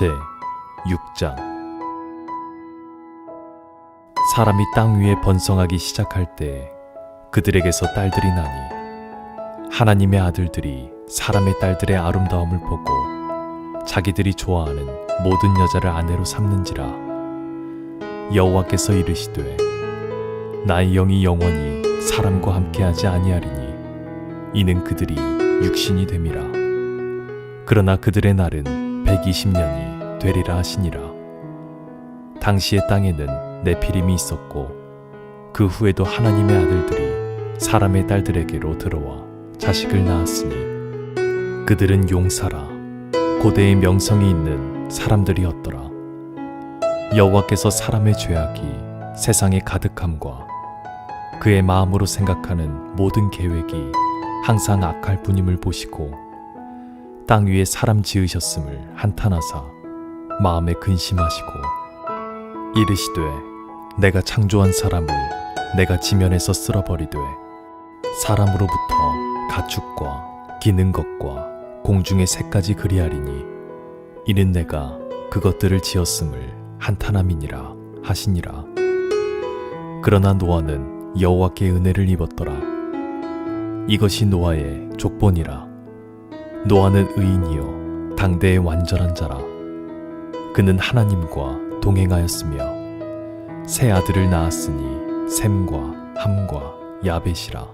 제6장 사람이 땅 위에 번성하기 시작할 때 그들에게서 딸들이 나니 하나님의 아들들이 사람의 딸들의 아름다움을 보고 자기들이 좋아하는 모든 여자를 아내로 삼는지라. 여호와께서 이르시되 나의 영이 영원히 사람과 함께하지 아니하리니 이는 그들이 육신이 됨이라. 그러나 그들의 날은 120년이 되리라 하시니라. 당시의 땅에는 네피림이 있었고 그 후에도 하나님의 아들들이 사람의 딸들에게로 들어와 자식을 낳았으니 그들은 용사라 고대의 명성이 있는 사람들이었더라. 여호와께서 사람의 죄악이 세상에 가득함과 그의 마음으로 생각하는 모든 계획이 항상 악할 뿐임을 보시고 땅 위에 사람 지으셨음을 한탄하사 마음에 근심하시고 이르시되 내가 창조한 사람을 내가 지면에서 쓸어버리되 사람으로부터 가축과 기는 것과 공중의 새까지 그리하리니 이는 내가 그것들을 지었음을 한탄함이니라 하시니라. 그러나 노아는 여호와께 은혜를 입었더라. 이것이 노아의 족본이라. 노아는 의인이요 당대의 완전한 자라. 그는 하나님과 동행하였으며 세 아들을 낳았으니 셈과 함과 야벳이라.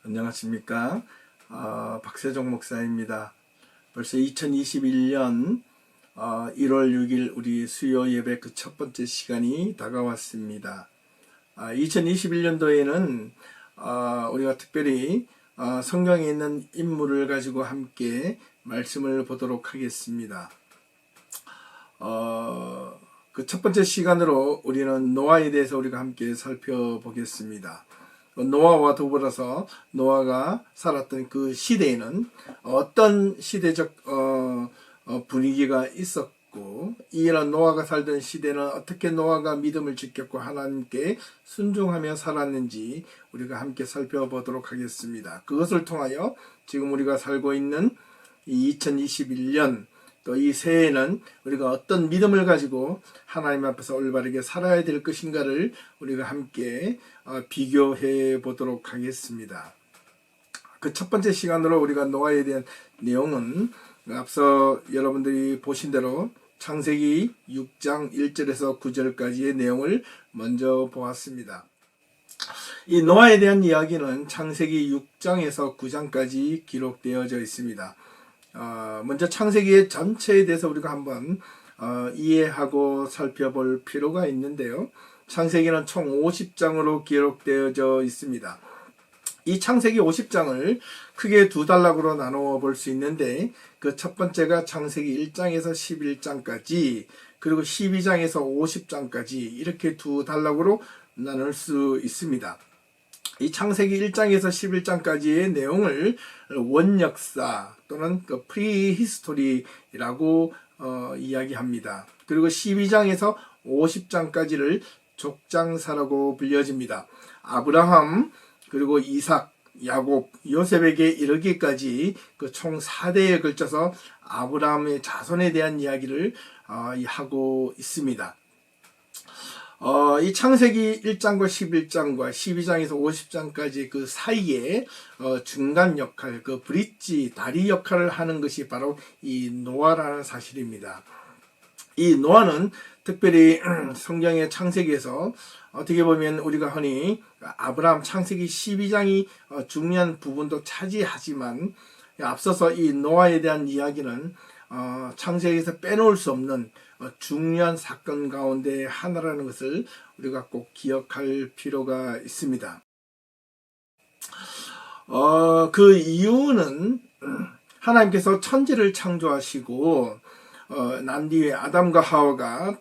안녕하십니까. 박세종 목사입니다. 벌써 2021년 1월 6일 우리 수요 예배 그 첫 번째 시간이 다가왔습니다. 2021년도에는 우리가 특별히 성경에 있는 인물을 가지고 함께 말씀을 보도록 하겠습니다. 그 첫 번째 시간으로 우리는 노아에 대해서 우리가 함께 살펴보겠습니다. 노아와 더불어서 노아가 살았던 그 시대에는 어떤 시대적 분위기가 있었고, 이런 노아가 살던 시대는 어떻게 노아가 믿음을 지켰고 하나님께 순종하며 살았는지 우리가 함께 살펴보도록 하겠습니다. 그것을 통하여 지금 우리가 살고 있는 2021년 또 이 새해에는 우리가 어떤 믿음을 가지고 하나님 앞에서 올바르게 살아야 될 것인가를 우리가 함께 비교해 보도록 하겠습니다. 그 첫 번째 시간으로 우리가 노아에 대한 내용은 앞서 여러분들이 보신 대로 창세기 6장 1절에서 9절까지의 내용을 먼저 보았습니다. 이 노아에 대한 이야기는 창세기 6장에서 9장까지 기록되어져 있습니다. 먼저 창세기의 전체에 대해서 우리가 한번 이해하고 살펴볼 필요가 있는데요. 창세기는 총 50장으로 기록되어져 있습니다. 이 창세기 50장을 크게 두 단락으로 나누어 볼 수 있는데, 그 첫 번째가 창세기 1장에서 11장까지, 그리고 12장에서 50장까지 이렇게 두 단락으로 나눌 수 있습니다. 이 창세기 1장에서 11장까지의 내용을 원역사 또는 그 프리히스토리라고 이야기합니다. 그리고 12장에서 50장까지를 족장사라고 불려집니다. 아브라함, 그리고 이삭, 야곱, 요셉에게 이르기까지 그 총 4대에 걸쳐서 아브라함의 자손에 대한 이야기를 하고 있습니다. 이 창세기 1장과 11장과 12장에서 50장까지 그 사이에 중간 역할, 그 브릿지, 다리 역할을 하는 것이 바로 이 노아라는 사실입니다. 이 노아는 특별히 성경의 창세기에서 어떻게 보면 우리가 흔히 아브라함 창세기 12장이 중요한 부분도 차지하지만, 앞서서 이 노아에 대한 이야기는 창세기에서 빼놓을 수 없는 중요한 사건 가운데 하나라는 것을 우리가 꼭 기억할 필요가 있습니다. 그 이유는 하나님께서 천지를 창조하시고 난 뒤에 아담과 하와가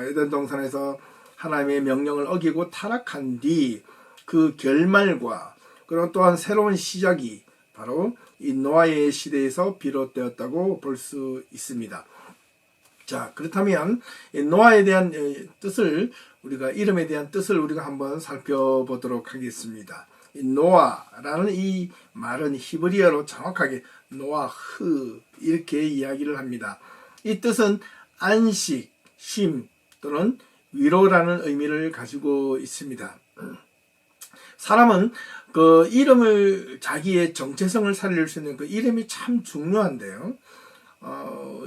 에덴 동산에서 하나님의 명령을 어기고 타락한 뒤 그 결말과 그리고 또한 새로운 시작이 바로 이 노아의 시대에서 비롯되었다고 볼 수 있습니다. 자, 그렇다면 노아에 대한 뜻을, 우리가 이름에 대한 뜻을 우리가 한번 살펴보도록 하겠습니다. 이 노아라는 이 말은 히브리어로 정확하게 노아흐 이렇게 이야기를 합니다. 이 뜻은 안식, 쉼 또는 위로라는 의미를 가지고 있습니다. 사람은 그 이름을 자기의 정체성을 살릴 수 있는 그 이름이 참 중요한데요.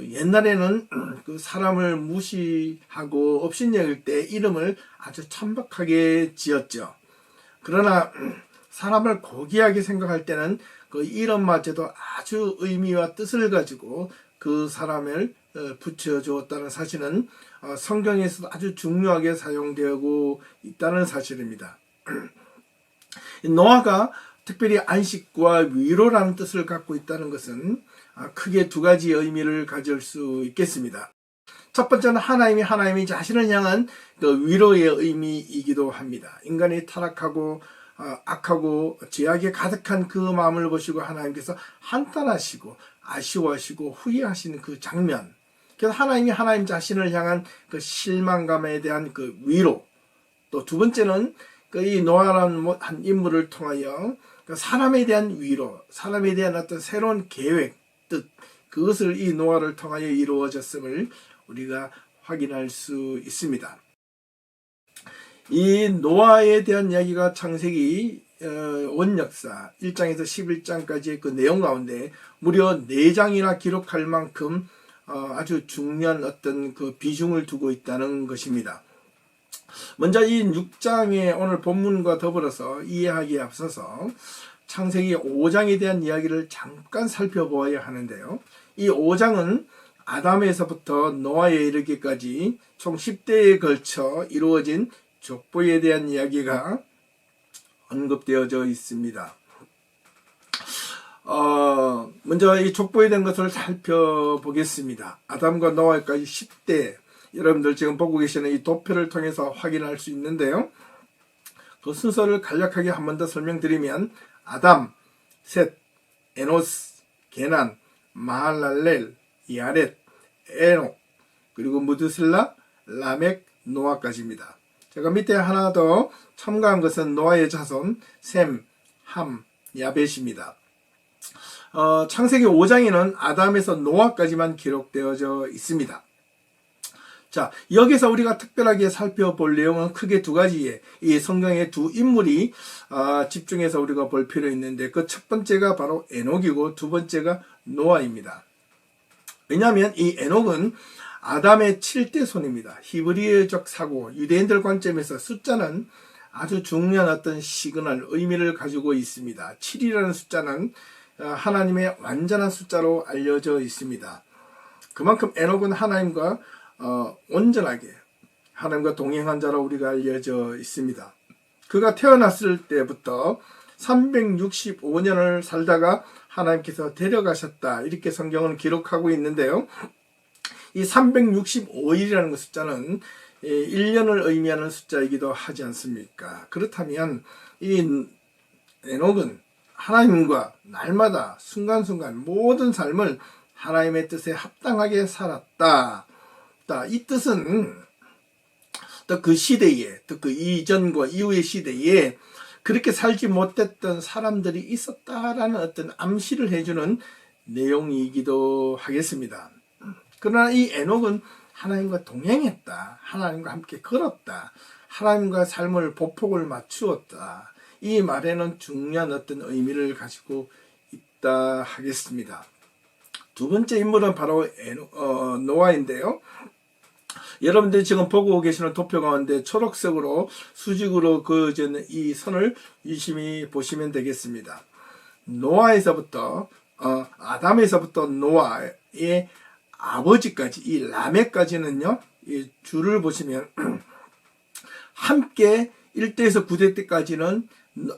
옛날에는 그 사람을 무시하고 업신여길 때 이름을 아주 천박하게 지었죠. 그러나 사람을 고귀하게 생각할 때는 그 이름마저도 아주 의미와 뜻을 가지고 그 사람을 붙여주었다는 사실은 성경에서도 아주 중요하게 사용되고 있다는 사실입니다. 노아가 특별히 안식과 위로라는 뜻을 갖고 있다는 것은 크게 두 가지 의미를 가질 수 있겠습니다. 첫 번째는 하나님이 자신을 향한 그 위로의 의미이기도 합니다. 인간이 타락하고 악하고 죄악에 가득한 그 마음을 보시고 하나님께서 한탄하시고 아쉬워하시고 후회하시는 그 장면. 그래서 하나님 자신을 향한 그 실망감에 대한 그 위로. 또 두 번째는 그 이 노아라는 한 인물을 통하여 그 사람에 대한 위로, 사람에 대한 어떤 새로운 계획, 뜻, 그것을 이 노아를 통하여 이루어졌음을 우리가 확인할 수 있습니다. 이 노아에 대한 이야기가 창세기 원역사 1장에서 11장까지의 그 내용 가운데 무려 4장이나 기록할 만큼 아주 중요한 어떤 그 비중을 두고 있다는 것입니다. 먼저 이 6장의 오늘 본문과 더불어서 이해하기에 앞서서 창세기 5장에 대한 이야기를 잠깐 살펴보아야 하는데요. 이 5장은 아담에서부터 노아에 이르기까지 총 10대에 걸쳐 이루어진 족보에 대한 이야기가 언급되어져 있습니다. 먼저 이 족보에 대한 것을 살펴보겠습니다. 아담과 노아까지 10대, 여러분들 지금 보고 계시는 이 도표를 통해서 확인할 수 있는데요. 그 순서를 간략하게 한 번 더 설명드리면 아담, 셋, 에노스, 게난, 마할랄렐, 야렛, 에녹, 그리고 무드슬라, 라멕, 노아까지입니다. 제가 밑에 하나 더 첨가한 것은 노아의 자손 셈, 함, 야벳입니다. 창세기 5장에는 아담에서 노아까지만 기록되어져 있습니다. 자, 여기서 우리가 특별하게 살펴볼 내용은 크게 두 가지에 이 성경의 두 인물이 집중해서 우리가 볼 필요 있는데 그 첫 번째가 바로 에녹이고 두 번째가 노아입니다. 왜냐하면 이 에녹은 아담의 7대 손입니다. 히브리어적 사고, 유대인들 관점에서 숫자는 아주 중요한 어떤 시그널, 의미를 가지고 있습니다. 7이라는 숫자는 하나님의 완전한 숫자로 알려져 있습니다. 그만큼 에녹은 하나님과 온전하게 하나님과 동행한 자로 우리가 알려져 있습니다. 그가 태어났을 때부터 365년을 살다가 하나님께서 데려가셨다. 이렇게 성경은 기록하고 있는데요. 이 365일이라는 숫자는 1년을 의미하는 숫자이기도 하지 않습니까? 그렇다면 이 에녹은 하나님과 날마다 순간순간 모든 삶을 하나님의 뜻에 합당하게 살았다. 이 뜻은 또 그 시대에, 또 그 이전과 이후의 시대에 그렇게 살지 못했던 사람들이 있었다라는 어떤 암시를 해주는 내용이기도 하겠습니다. 그러나 이 에녹은 하나님과 동행했다. 하나님과 함께 걸었다. 하나님과 삶을 보폭을 맞추었다. 이 말에는 중요한 어떤 의미를 가지고 있다 하겠습니다. 두 번째 인물은 바로 노아인데요. 여러분들이 지금 보고 계시는 도표 가운데 초록색으로 수직으로 그어진 이 선을 유심히 보시면 되겠습니다. 노아에서부터 아담에서부터 노아의 아버지까지 이 라멕까지는요, 이 줄을 보시면 함께 1대에서 9대 때까지는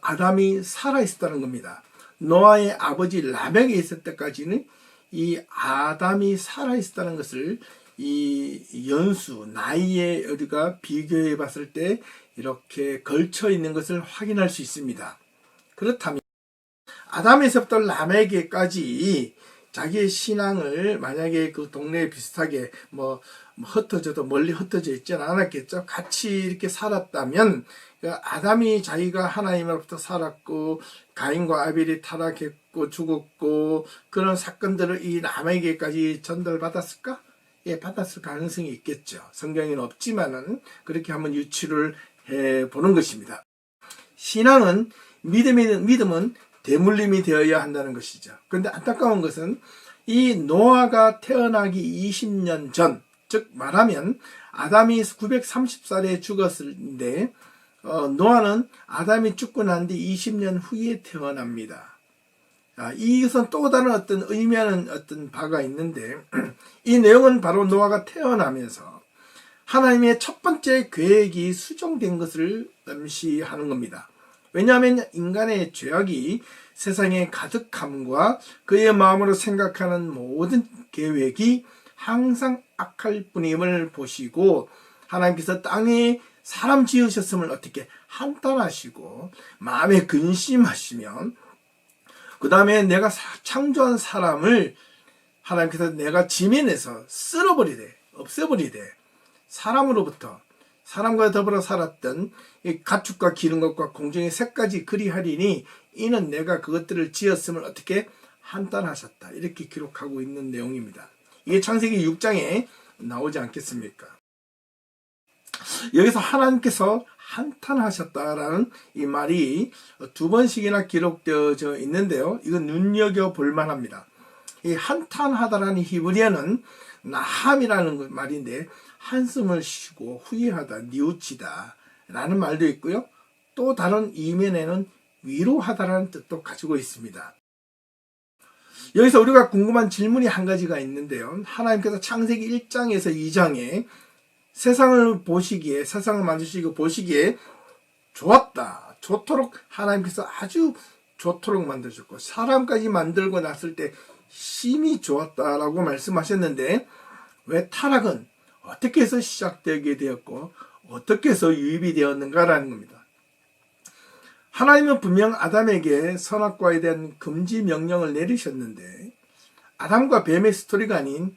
아담이 살아 있었다는 겁니다. 노아의 아버지 라멕에 있을 때까지는 이 아담이 살아 있었다는 것을 이 연수, 나이에 우리가 비교해 봤을 때 이렇게 걸쳐 있는 것을 확인할 수 있습니다. 그렇다면 아담에서부터 라멕에까지 자기의 신앙을 만약에 그 동네에 비슷하게 흩어져도 멀리 흩어져 있지는 않았겠죠. 같이 이렇게 살았다면 아담이 자기가 하나님으로부터 살았고 가인과 아벨이 타락했고 죽었고 그런 사건들을 이 남에게까지 전달받았을까? 예, 받았을 가능성이 있겠죠. 성경에는 없지만은 그렇게 한번 유추를 해 보는 것입니다. 신앙은 믿음은 대물림이 되어야 한다는 것이죠. 그런데 안타까운 것은 이 노아가 태어나기 20년 전, 즉 말하면 아담이 930살에 죽었을 때 노아는 아담이 죽고 난 뒤 20년 후에 태어납니다. 이것은 또 다른 어떤 의미하는 어떤 바가 있는데 이 내용은 바로 노아가 태어나면서 하나님의 첫 번째 계획이 수정된 것을 암시하는 겁니다. 왜냐하면 인간의 죄악이 세상의 가득함과 그의 마음으로 생각하는 모든 계획이 항상 악할 뿐임을 보시고 하나님께서 땅에 사람 지으셨음을 어떻게 한탄하시고 마음에 근심하시면 그 다음에 내가 창조한 사람을 하나님께서 내가 지면에서 쓸어버리되 없애버리되 사람과 더불어 살았던 이 가축과 기른 것과 공중의 새까지 그리하리니 이는 내가 그것들을 지었음을 어떻게 한탄하셨다. 이렇게 기록하고 있는 내용입니다. 이게 창세기 6장에 나오지 않겠습니까? 여기서 하나님께서 한탄하셨다라는 이 말이 두 번씩이나 기록되어져 있는데요. 이건 눈여겨볼 만합니다. 이 한탄하다라는 히브리어는 나함이라는 말인데 한숨을 쉬고 후회하다, 뉘우치다 라는 말도 있고요. 또 다른 이면에는 위로하다라는 뜻도 가지고 있습니다. 여기서 우리가 궁금한 질문이 한 가지가 있는데요. 하나님께서 창세기 1장에서 2장에 세상을 만드시고 보시기에 좋도록 하나님께서 아주 좋도록 만드셨고 사람까지 만들고 났을 때 심히 좋았다라고 말씀하셨는데 왜 타락은 어떻게 해서 시작되게 되었고 어떻게 해서 유입이 되었는가라는 겁니다. 하나님은 분명 아담에게 선악과에 대한 금지 명령을 내리셨는데 아담과 뱀의 스토리가 아닌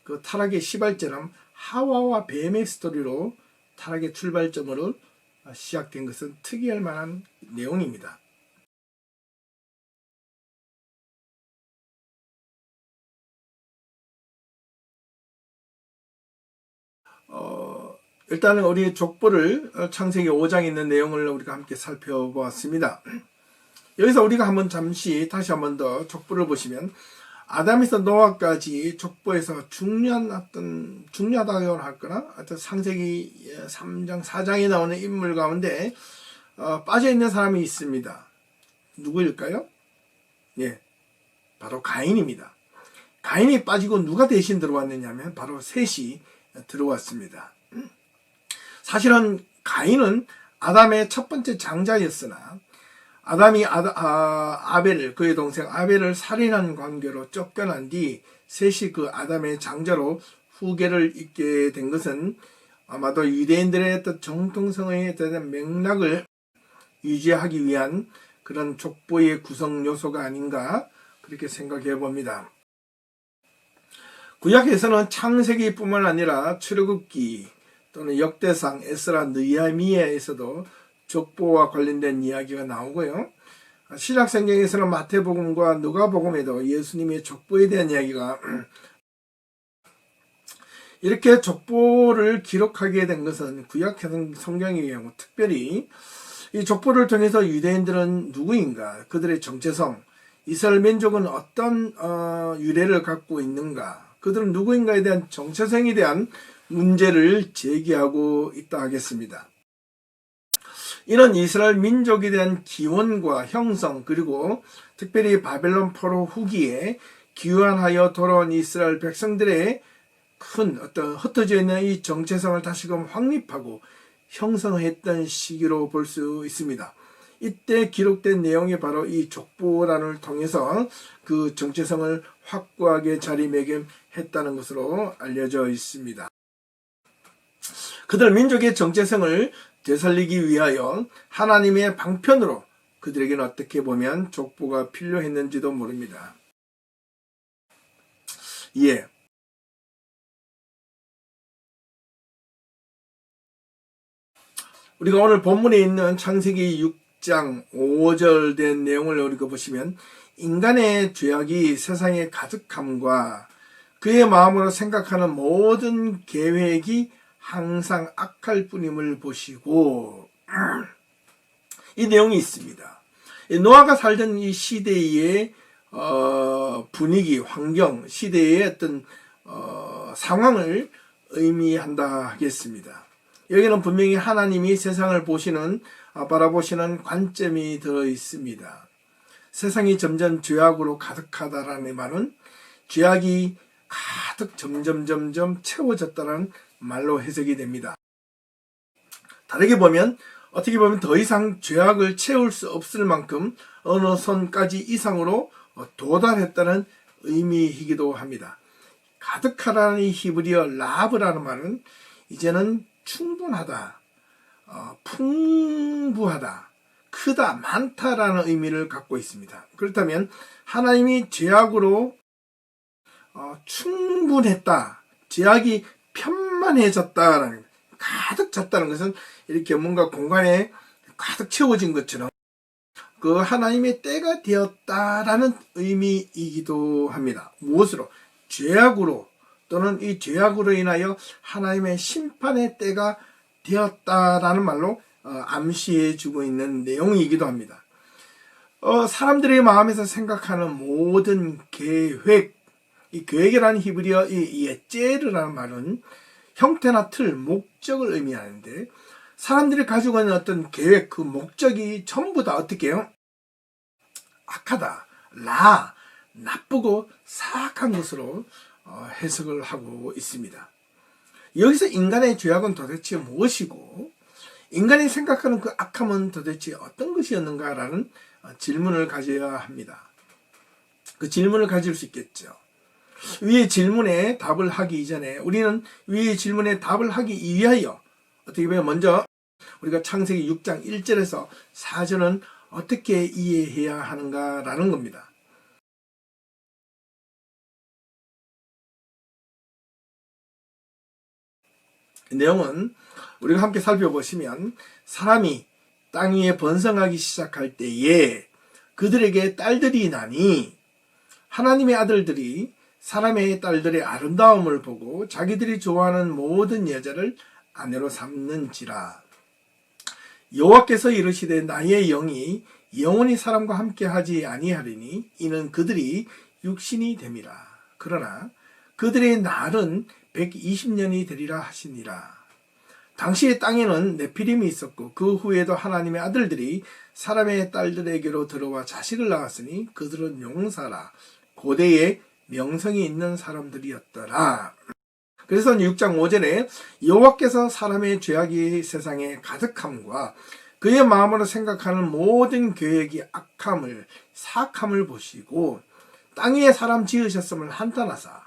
그 타락의 시발처럼 하와와 뱀의 스토리로 타락의 출발점으로 시작된 것은 특이할 만한 내용입니다. 일단은 우리 족보를 창세기 5장에 있는 내용을 우리가 함께 살펴보았습니다. 여기서 우리가 다시 한번 더 족보를 보시면 아담에서 노아까지 족보에서 중요하다고 할거나 하여튼 창세기 3장 4장에 나오는 인물 가운데 빠져있는 사람이 있습니다. 누구일까요? 예, 바로 가인입니다. 가인이 빠지고 누가 대신 들어왔느냐 하면 바로 셋이 들어왔습니다. 사실은 가인은 아담의 첫 번째 장자였으나 아담이 아벨을 그의 동생 아벨을 살인한 관계로 쫓겨난 뒤 셋이 그 아담의 장자로 후계를 잇게 된 것은 아마도 유대인들의 어떤 정통성에 대한 맥락을 유지하기 위한 그런 족보의 구성 요소가 아닌가 그렇게 생각해 봅니다. 구약에서는 창세기뿐만 아니라 출애굽기 또는 역대상, 에스라, 느헤미야에서도 족보와 관련된 이야기가 나오고요. 신약성경에서는 마태복음과 누가복음에도 예수님의 족보에 대한 이야기가 이렇게 족보를 기록하게 된 것은 구약 성경의 경우 특별히 이 족보를 통해서 유대인들은 누구인가, 그들의 정체성, 이스라엘 민족은 어떤 유래를 갖고 있는가, 그들은 누구인가에 대한 정체성에 대한 문제를 제기하고 있다 하겠습니다. 이런 이스라엘 민족에 대한 기원과 형성 그리고 특별히 바벨론 포로 후기에 귀환하여 돌아온 이스라엘 백성들의 큰 어떤 흩어져 있는 이 정체성을 다시금 확립하고 형성했던 시기로 볼 수 있습니다. 이때 기록된 내용이 바로 이 족보란을 통해서 그 정체성을 확고하게 자리매김했다는 것으로 알려져 있습니다. 그들 민족의 정체성을 되살리기 위하여 하나님의 방편으로 그들에게는 어떻게 보면 족보가 필요했는지도 모릅니다. 예. 우리가 오늘 본문에 있는 창세기 6장 5절 된 내용을 우리가 보시면 인간의 죄악이 세상에 가득함과 그의 마음으로 생각하는 모든 계획이 항상 악할 뿐임을 보시고 이 내용이 있습니다. 노아가 살던 이 시대의 분위기, 환경, 시대의 어떤 상황을 의미한다 하겠습니다. 여기는 분명히 하나님이 세상을 바라보시는 관점이 들어 있습니다. 세상이 점점 죄악으로 가득하다라는 말은 죄악이 가득 점점 채워졌다는 말로 해석이 됩니다. 다르게 보면 어떻게 보면 더 이상 죄악을 채울 수 없을 만큼 어느 선까지 이상으로 도달했다는 의미이기도 합니다. 가득하다는 이 히브리어 라브라는 말은 이제는 충분하다, 풍부하다, 크다, 많다라는 의미를 갖고 있습니다. 그렇다면 하나님이 죄악으로 충분했다, 죄악이 편만해졌다라는, 가득 찼다는 것은 이렇게 뭔가 공간에 가득 채워진 것처럼 그 하나님의 때가 되었다라는 의미이기도 합니다. 무엇으로? 죄악으로, 또는 이 죄악으로 인하여 하나님의 심판의 때가 되었다라는 말로 암시해 주고 있는 내용이기도 합니다. 사람들의 마음에서 생각하는 모든 계획, 이 계획이라는 히브리어 이 예제르라는 말은 형태나 틀, 목적을 의미하는데 사람들이 가지고 있는 어떤 계획, 그 목적이 전부 다 어떻게 해요? 악하다, 나쁘고 사악한 것으로 해석을 하고 있습니다. 여기서 인간의 죄악은 도대체 무엇이고 인간이 생각하는 그 악함은 도대체 어떤 것이었는가라는 질문을 가져야 합니다. 그 질문을 가질 수 있겠죠. 위의 질문에 답을 하기 이전에 우리는 위의 질문에 답을 하기 위하여 어떻게 보면 먼저 우리가 창세기 6장 1절에서 4절은 어떻게 이해해야 하는가라는 겁니다. 내용은 우리가 함께 살펴보시면 사람이 땅 위에 번성하기 시작할 때에 그들에게 딸들이 나니 하나님의 아들들이 사람의 딸들의 아름다움을 보고 자기들이 좋아하는 모든 여자를 아내로 삼는지라. 여호와께서 이르시되 나의 영이 영원히 사람과 함께하지 아니하리니 이는 그들이 육신이 됨이라. 그러나 그들의 날은 120년이 되리라 하시니라. 당시의 땅에는 네피림이 있었고 그 후에도 하나님의 아들들이 사람의 딸들에게로 들어와 자식을 낳았으니 그들은 용사라 고대에 명성이 있는 사람들이었더라. 그래서 6장 5절에 여호와께서 사람의 죄악이 세상에 가득함과 그의 마음으로 생각하는 모든 계획이 악함을 사악함을 보시고 땅 위에 사람 지으셨음을 한탄하사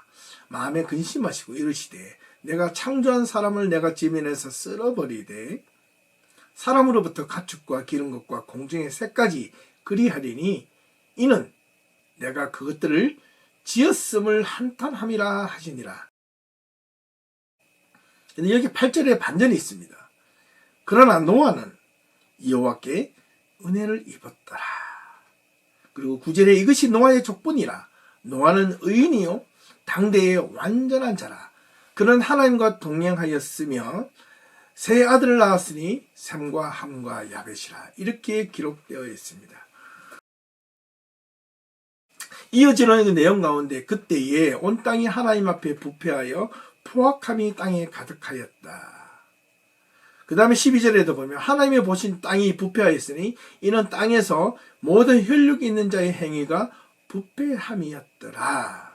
마음에 근심하시고 이르시되 내가 창조한 사람을 내가 지면에서 쓸어버리되 사람으로부터 가축과 기른 것과 공중의 새까지 그리하리니 이는 내가 그것들을 지었음을 한탄함이라 하시니라. 근데 여기 8절에 반전이 있습니다. 그러나 노아는 여호와께 은혜를 입었더라. 그리고 9절에 이것이 노아의 족본이라. 노아는 의인이요 당대의 완전한 자라. 그는 하나님과 동행하였으며 세 아들을 낳았으니 셈과 함과 야벳이라. 이렇게 기록되어 있습니다. 이어지는 그 내용 가운데 그때에 온 땅이 하나님 앞에 부패하여 포악함이 땅에 가득하였다. 그 다음에 12절에도 보면 하나님이 보신 땅이 부패하였으니 이는 땅에서 모든 혈육이 있는 자의 행위가 부패함이었더라.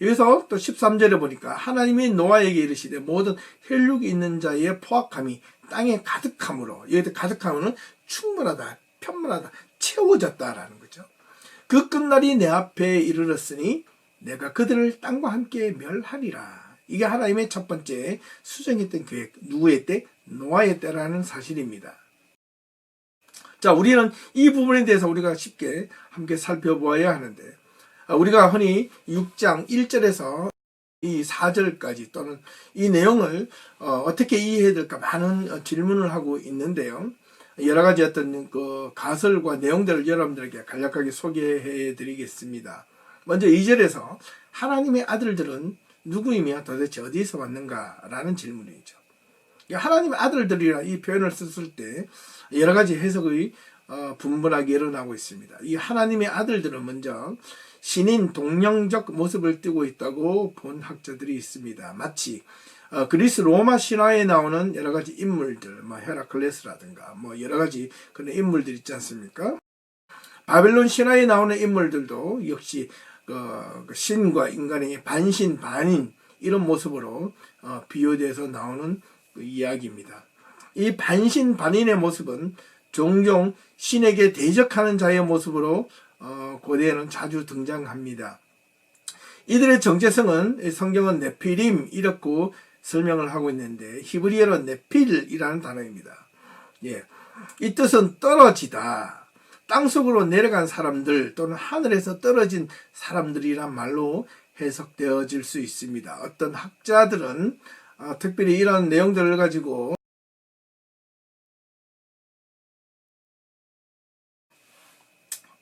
여기서 또 13절에 보니까 하나님이 노아에게 이르시되 모든 혈육이 있는 자의 포악함이 땅에 가득함으로, 여기서 가득함은 충분하다, 편만하다, 채워졌다라는 거죠. 그 끝날이 내 앞에 이르렀으니 내가 그들을 땅과 함께 멸하리라. 이게 하나님의 첫 번째 수정했던 계획, 누구의 때? 노아의 때라는 사실입니다. 자, 우리는 이 부분에 대해서 우리가 쉽게 함께 살펴보아야 하는데 우리가 흔히 6장 1절에서 이 4절까지 또는 이 내용을 어떻게 이해해야 될까 많은 질문을 하고 있는데요. 여러 가지 어떤 그 가설과 내용들을 여러분들에게 간략하게 소개해 드리겠습니다. 먼저 2절에서 하나님의 아들들은 누구이며 도대체 어디에서 왔는가라는 질문이죠. 하나님의 아들들이라 이 표현을 썼을 때 여러 가지 해석의 분분하게 일어나고 있습니다. 이 하나님의 아들들은 먼저 신인 동령적 모습을 띠고 있다고 본 학자들이 있습니다. 마치 그리스 로마 신화에 나오는 여러 가지 인물들, 헤라클레스라든가 여러 가지 그런 인물들 있지 않습니까? 바벨론 신화에 나오는 인물들도 역시 신과 인간의 반신 반인 이런 모습으로 비유돼서 나오는 그 이야기입니다. 이 반신 반인의 모습은 종종 신에게 대적하는 자의 모습으로 고대에는 자주 등장합니다. 이들의 정체성은 성경은 네피림 이렇게 설명을 하고 있는데 히브리어로 네필이라는 단어입니다. 이 뜻은 떨어지다, 땅속으로 내려간 사람들 또는 하늘에서 떨어진 사람들이란 말로 해석되어질 수 있습니다. 어떤 학자들은 특별히 이런 내용들을 가지고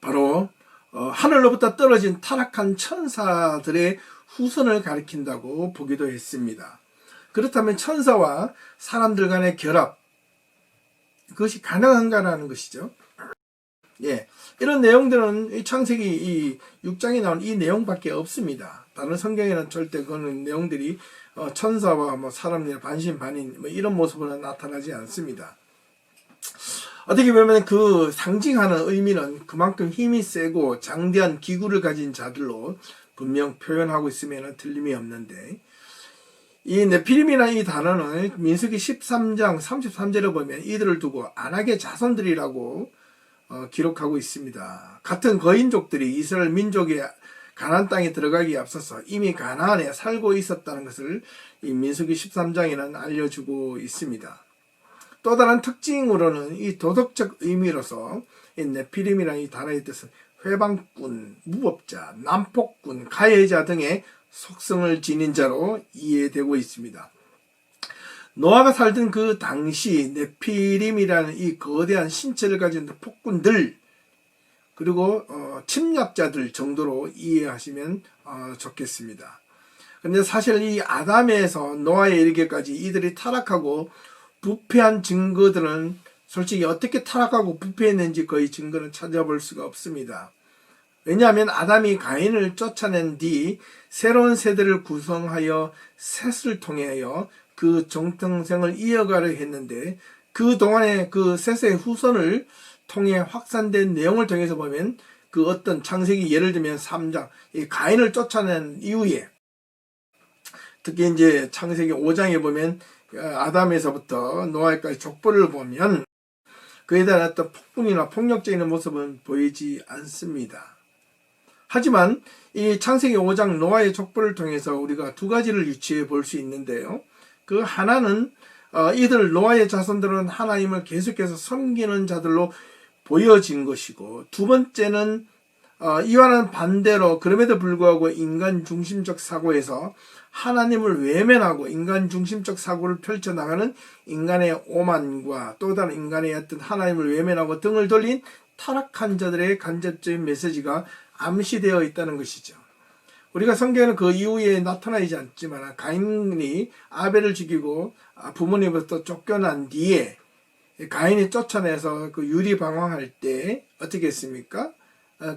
바로 하늘로부터 떨어진 타락한 천사들의 후손을 가리킨다고 보기도 했습니다. 그렇다면 천사와 사람들 간의 결합, 그것이 가능한가라는 것이죠. 이런 내용들은 창세기 이 6장에 나온 이 내용밖에 없습니다. 다른 성경에는 절대 그런 내용들이 천사와 사람의 반신반인 이런 모습으로 나타나지 않습니다. 어떻게 보면 그 상징하는 의미는 그만큼 힘이 세고 장대한 기구를 가진 자들로 분명 표현하고 있으면 틀림이 없는데, 이 네피림이나 이 단어는 민수기 13장 33절에 보면 이들을 두고 안악의 자손들이라고 기록하고 있습니다. 같은 거인족들이 이스라엘 민족의 가나안 땅에 들어가기에 앞서서 이미 가나안에 살고 있었다는 것을 이 민수기 13장에는 알려주고 있습니다. 또 다른 특징으로는 이 도덕적 의미로서 이 네피림이라는 이 단어의 뜻은 회방꾼, 무법자, 난폭꾼, 가해자 등의 속성을 지닌 자로 이해되고 있습니다. 노아가 살던 그 당시 네피림이라는 이 거대한 신체를 가진 폭군들 그리고 침략자들 정도로 이해하시면 좋겠습니다. 그런데 사실 이 아담에서 노아에 이르기까지 이들이 타락하고 부패한 증거들은 솔직히 어떻게 타락하고 부패했는지 거의 증거는 찾아볼 수가 없습니다. 왜냐하면 아담이 가인을 쫓아낸 뒤 새로운 세대를 구성하여 셋을 통하여 그 정통생을 이어가려 했는데, 그 동안에 그 셋의 후손을 통해 확산된 내용을 통해서 보면 그 어떤 창세기 예를 들면 3장 이 가인을 쫓아낸 이후에 특히 이제 창세기 5장에 보면 아담에서부터 노아까지 족보를 보면 그에 대한 어떤 폭군이나 폭력적인 모습은 보이지 않습니다. 하지만 이 창세기 5장 노아의 족보를 통해서 우리가 두 가지를 유추해 볼 수 있는데요. 그 하나는 이들 노아의 자손들은 하나님을 계속해서 섬기는 자들로 보여진 것이고, 두 번째는 이와는 반대로 그럼에도 불구하고 인간 중심적 사고에서 하나님을 외면하고 인간 중심적 사고를 펼쳐나가는 인간의 오만과 또 다른 인간의 어떤 하나님을 외면하고 등을 돌린 타락한 자들의 간접적인 메시지가 암시되어 있다는 것이죠. 우리가 성경에는 그 이후에 나타나지 않지만 가인이 아벨을 죽이고 부모님으로부터 쫓겨난 뒤에 가인이 쫓아내서 그 유리방황할 때 어떻게 했습니까?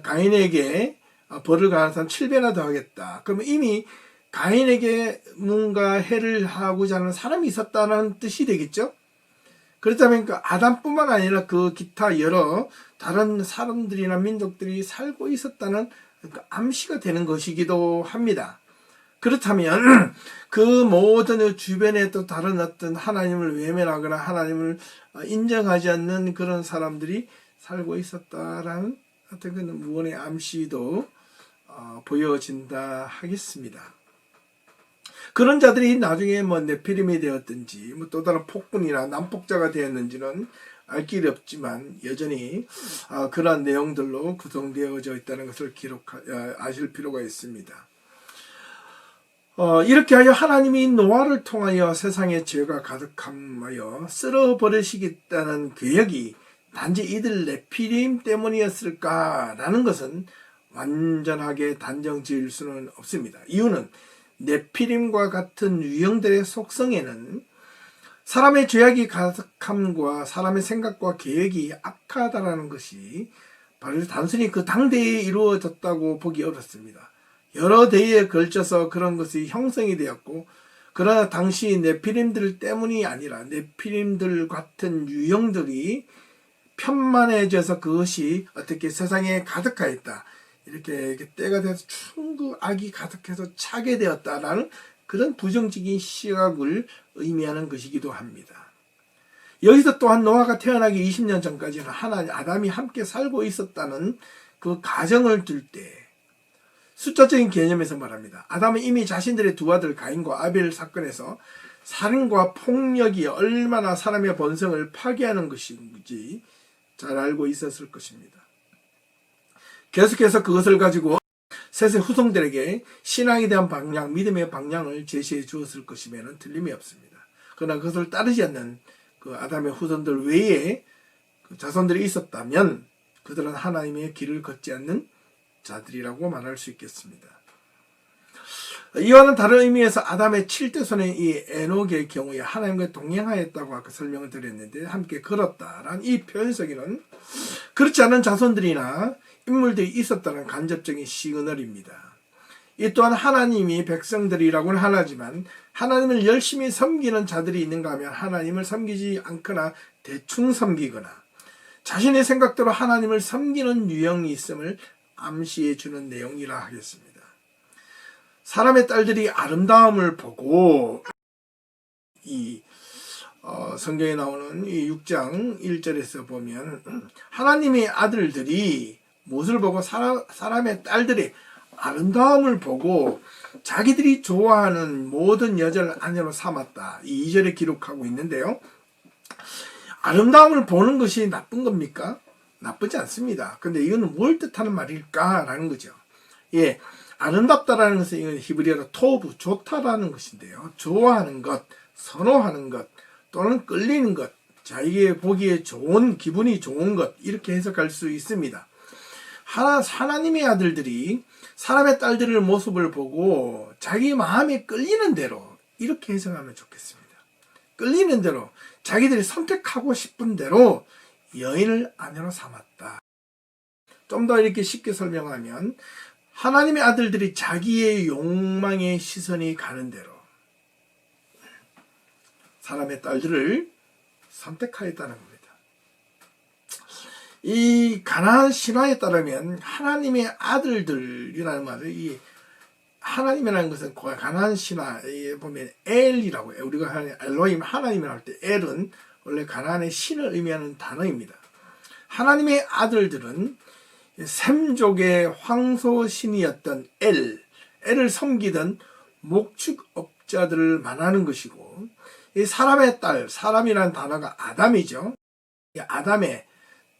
가인에게 벌을 가한 사람 7배나 더 하겠다. 그러면 이미 가인에게 뭔가 해를 하고자 하는 사람이 있었다는 뜻이 되겠죠? 그렇다면 그 아담뿐만 아니라 그 기타 여러 다른 사람들이나 민족들이 살고 있었다는 그 암시가 되는 것이기도 합니다. 그렇다면 그 모든 주변에 또 다른 어떤 하나님을 외면하거나 하나님을 인정하지 않는 그런 사람들이 살고 있었다라는 어떤 그 무언의 암시도 보여진다 하겠습니다. 그런 자들이 나중에 네피림이 되었든지 또 다른 폭군이나 난폭자가 되었는지는 알 길이 없지만 여전히 그러한 내용들로 구성되어져 있다는 것을 아실 필요가 있습니다. 이렇게 하여 하나님이 노아를 통하여 세상에 죄가 가득함하여 쓸어버리시겠다는 계획이 단지 이들 네피림 때문이었을까라는 것은 완전하게 단정 지을 수는 없습니다. 이유는 네피림과 같은 유형들의 속성에는 사람의 죄악이 가득함과 사람의 생각과 계획이 악하다라는 것이 바로 단순히 그 당대에 이루어졌다고 보기 어렵습니다. 여러 대에 걸쳐서 그런 것이 형성이 되었고, 그러나 당시 네피림들 때문이 아니라 네피림들 같은 유형들이 편만해져서 그것이 어떻게 세상에 가득하였다. 이렇게 때가 돼서 충구 악이 가득해서 차게 되었다라는 그런 부정적인 시각을 의미하는 것이기도 합니다. 여기서 또한 노아가 태어나기 20년 전까지는 아담이 함께 살고 있었다는 그 가정을 둘 때 숫자적인 개념에서 말합니다. 아담은 이미 자신들의 두 아들 가인과 아벨 사건에서 살인과 폭력이 얼마나 사람의 본성을 파괴하는 것인지 잘 알고 있었을 것입니다. 계속해서 그것을 가지고 셋의 후손들에게 신앙에 대한 방향, 믿음의 방향을 제시해 주었을 것임에는 틀림이 없습니다. 그러나 그것을 따르지 않는 그 아담의 후손들 외에 그 자손들이 있었다면 그들은 하나님의 길을 걷지 않는 자들이라고 말할 수 있겠습니다. 이와는 다른 의미에서 아담의 7대 손인 이 에녹의 경우에 하나님과 동행하였다고 아까 설명을 드렸는데 함께 걸었다라는 이 표현 속에는 그렇지 않은 자손들이나 인물들이 있었다는 간접적인 시그널입니다. 이 또한 하나님이 백성들이라고는 하지만 하나님을 열심히 섬기는 자들이 있는가 하면 하나님을 섬기지 않거나 대충 섬기거나 자신의 생각대로 하나님을 섬기는 유형이 있음을 암시해 주는 내용이라 하겠습니다. 사람의 딸들이 아름다움을 보고 이 성경에 나오는 이 6장 1절에서 보면 하나님의 아들들이 무엇을 보고 사람의 딸들의 아름다움을 보고 자기들이 좋아하는 모든 여자를 아내로 삼았다. 이 2절에 기록하고 있는데요. 아름다움을 보는 것이 나쁜 겁니까? 나쁘지 않습니다. 근데 이거는 뭘 뜻하는 말일까라는 거죠. 예, 아름답다라는 것은 이건 히브리어로 토브, 좋다라는 것인데요. 좋아하는 것, 선호하는 것, 또는 끌리는 것, 자기의 보기에 좋은, 기분이 좋은 것, 이렇게 해석할 수 있습니다. 하나님의 아들들이 사람의 딸들의 모습을 보고 자기 마음에 끌리는 대로 이렇게 해석하면 좋겠습니다. 끌리는 대로 자기들이 선택하고 싶은 대로 여인을 아내로 삼았다. 좀 더 이렇게 쉽게 설명하면 하나님의 아들들이 자기의 욕망의 시선이 가는 대로 사람의 딸들을 선택하였다는 겁니다. 이 가나안 신화에 따르면 하나님의 아들들이라는 말을 이 하나님이라는 것은 가나안 신화에 보면 엘이라고 해요. 우리가 하는 엘로힘 하나님이라고 할 때 엘은 원래 가나안의 신을 의미하는 단어입니다. 하나님의 아들들은 셈족의 황소신이었던 엘을 섬기던 목축업자들을 말하는 것이고, 이 사람의 딸, 사람이라는 단어가 아담이죠. 이 아담의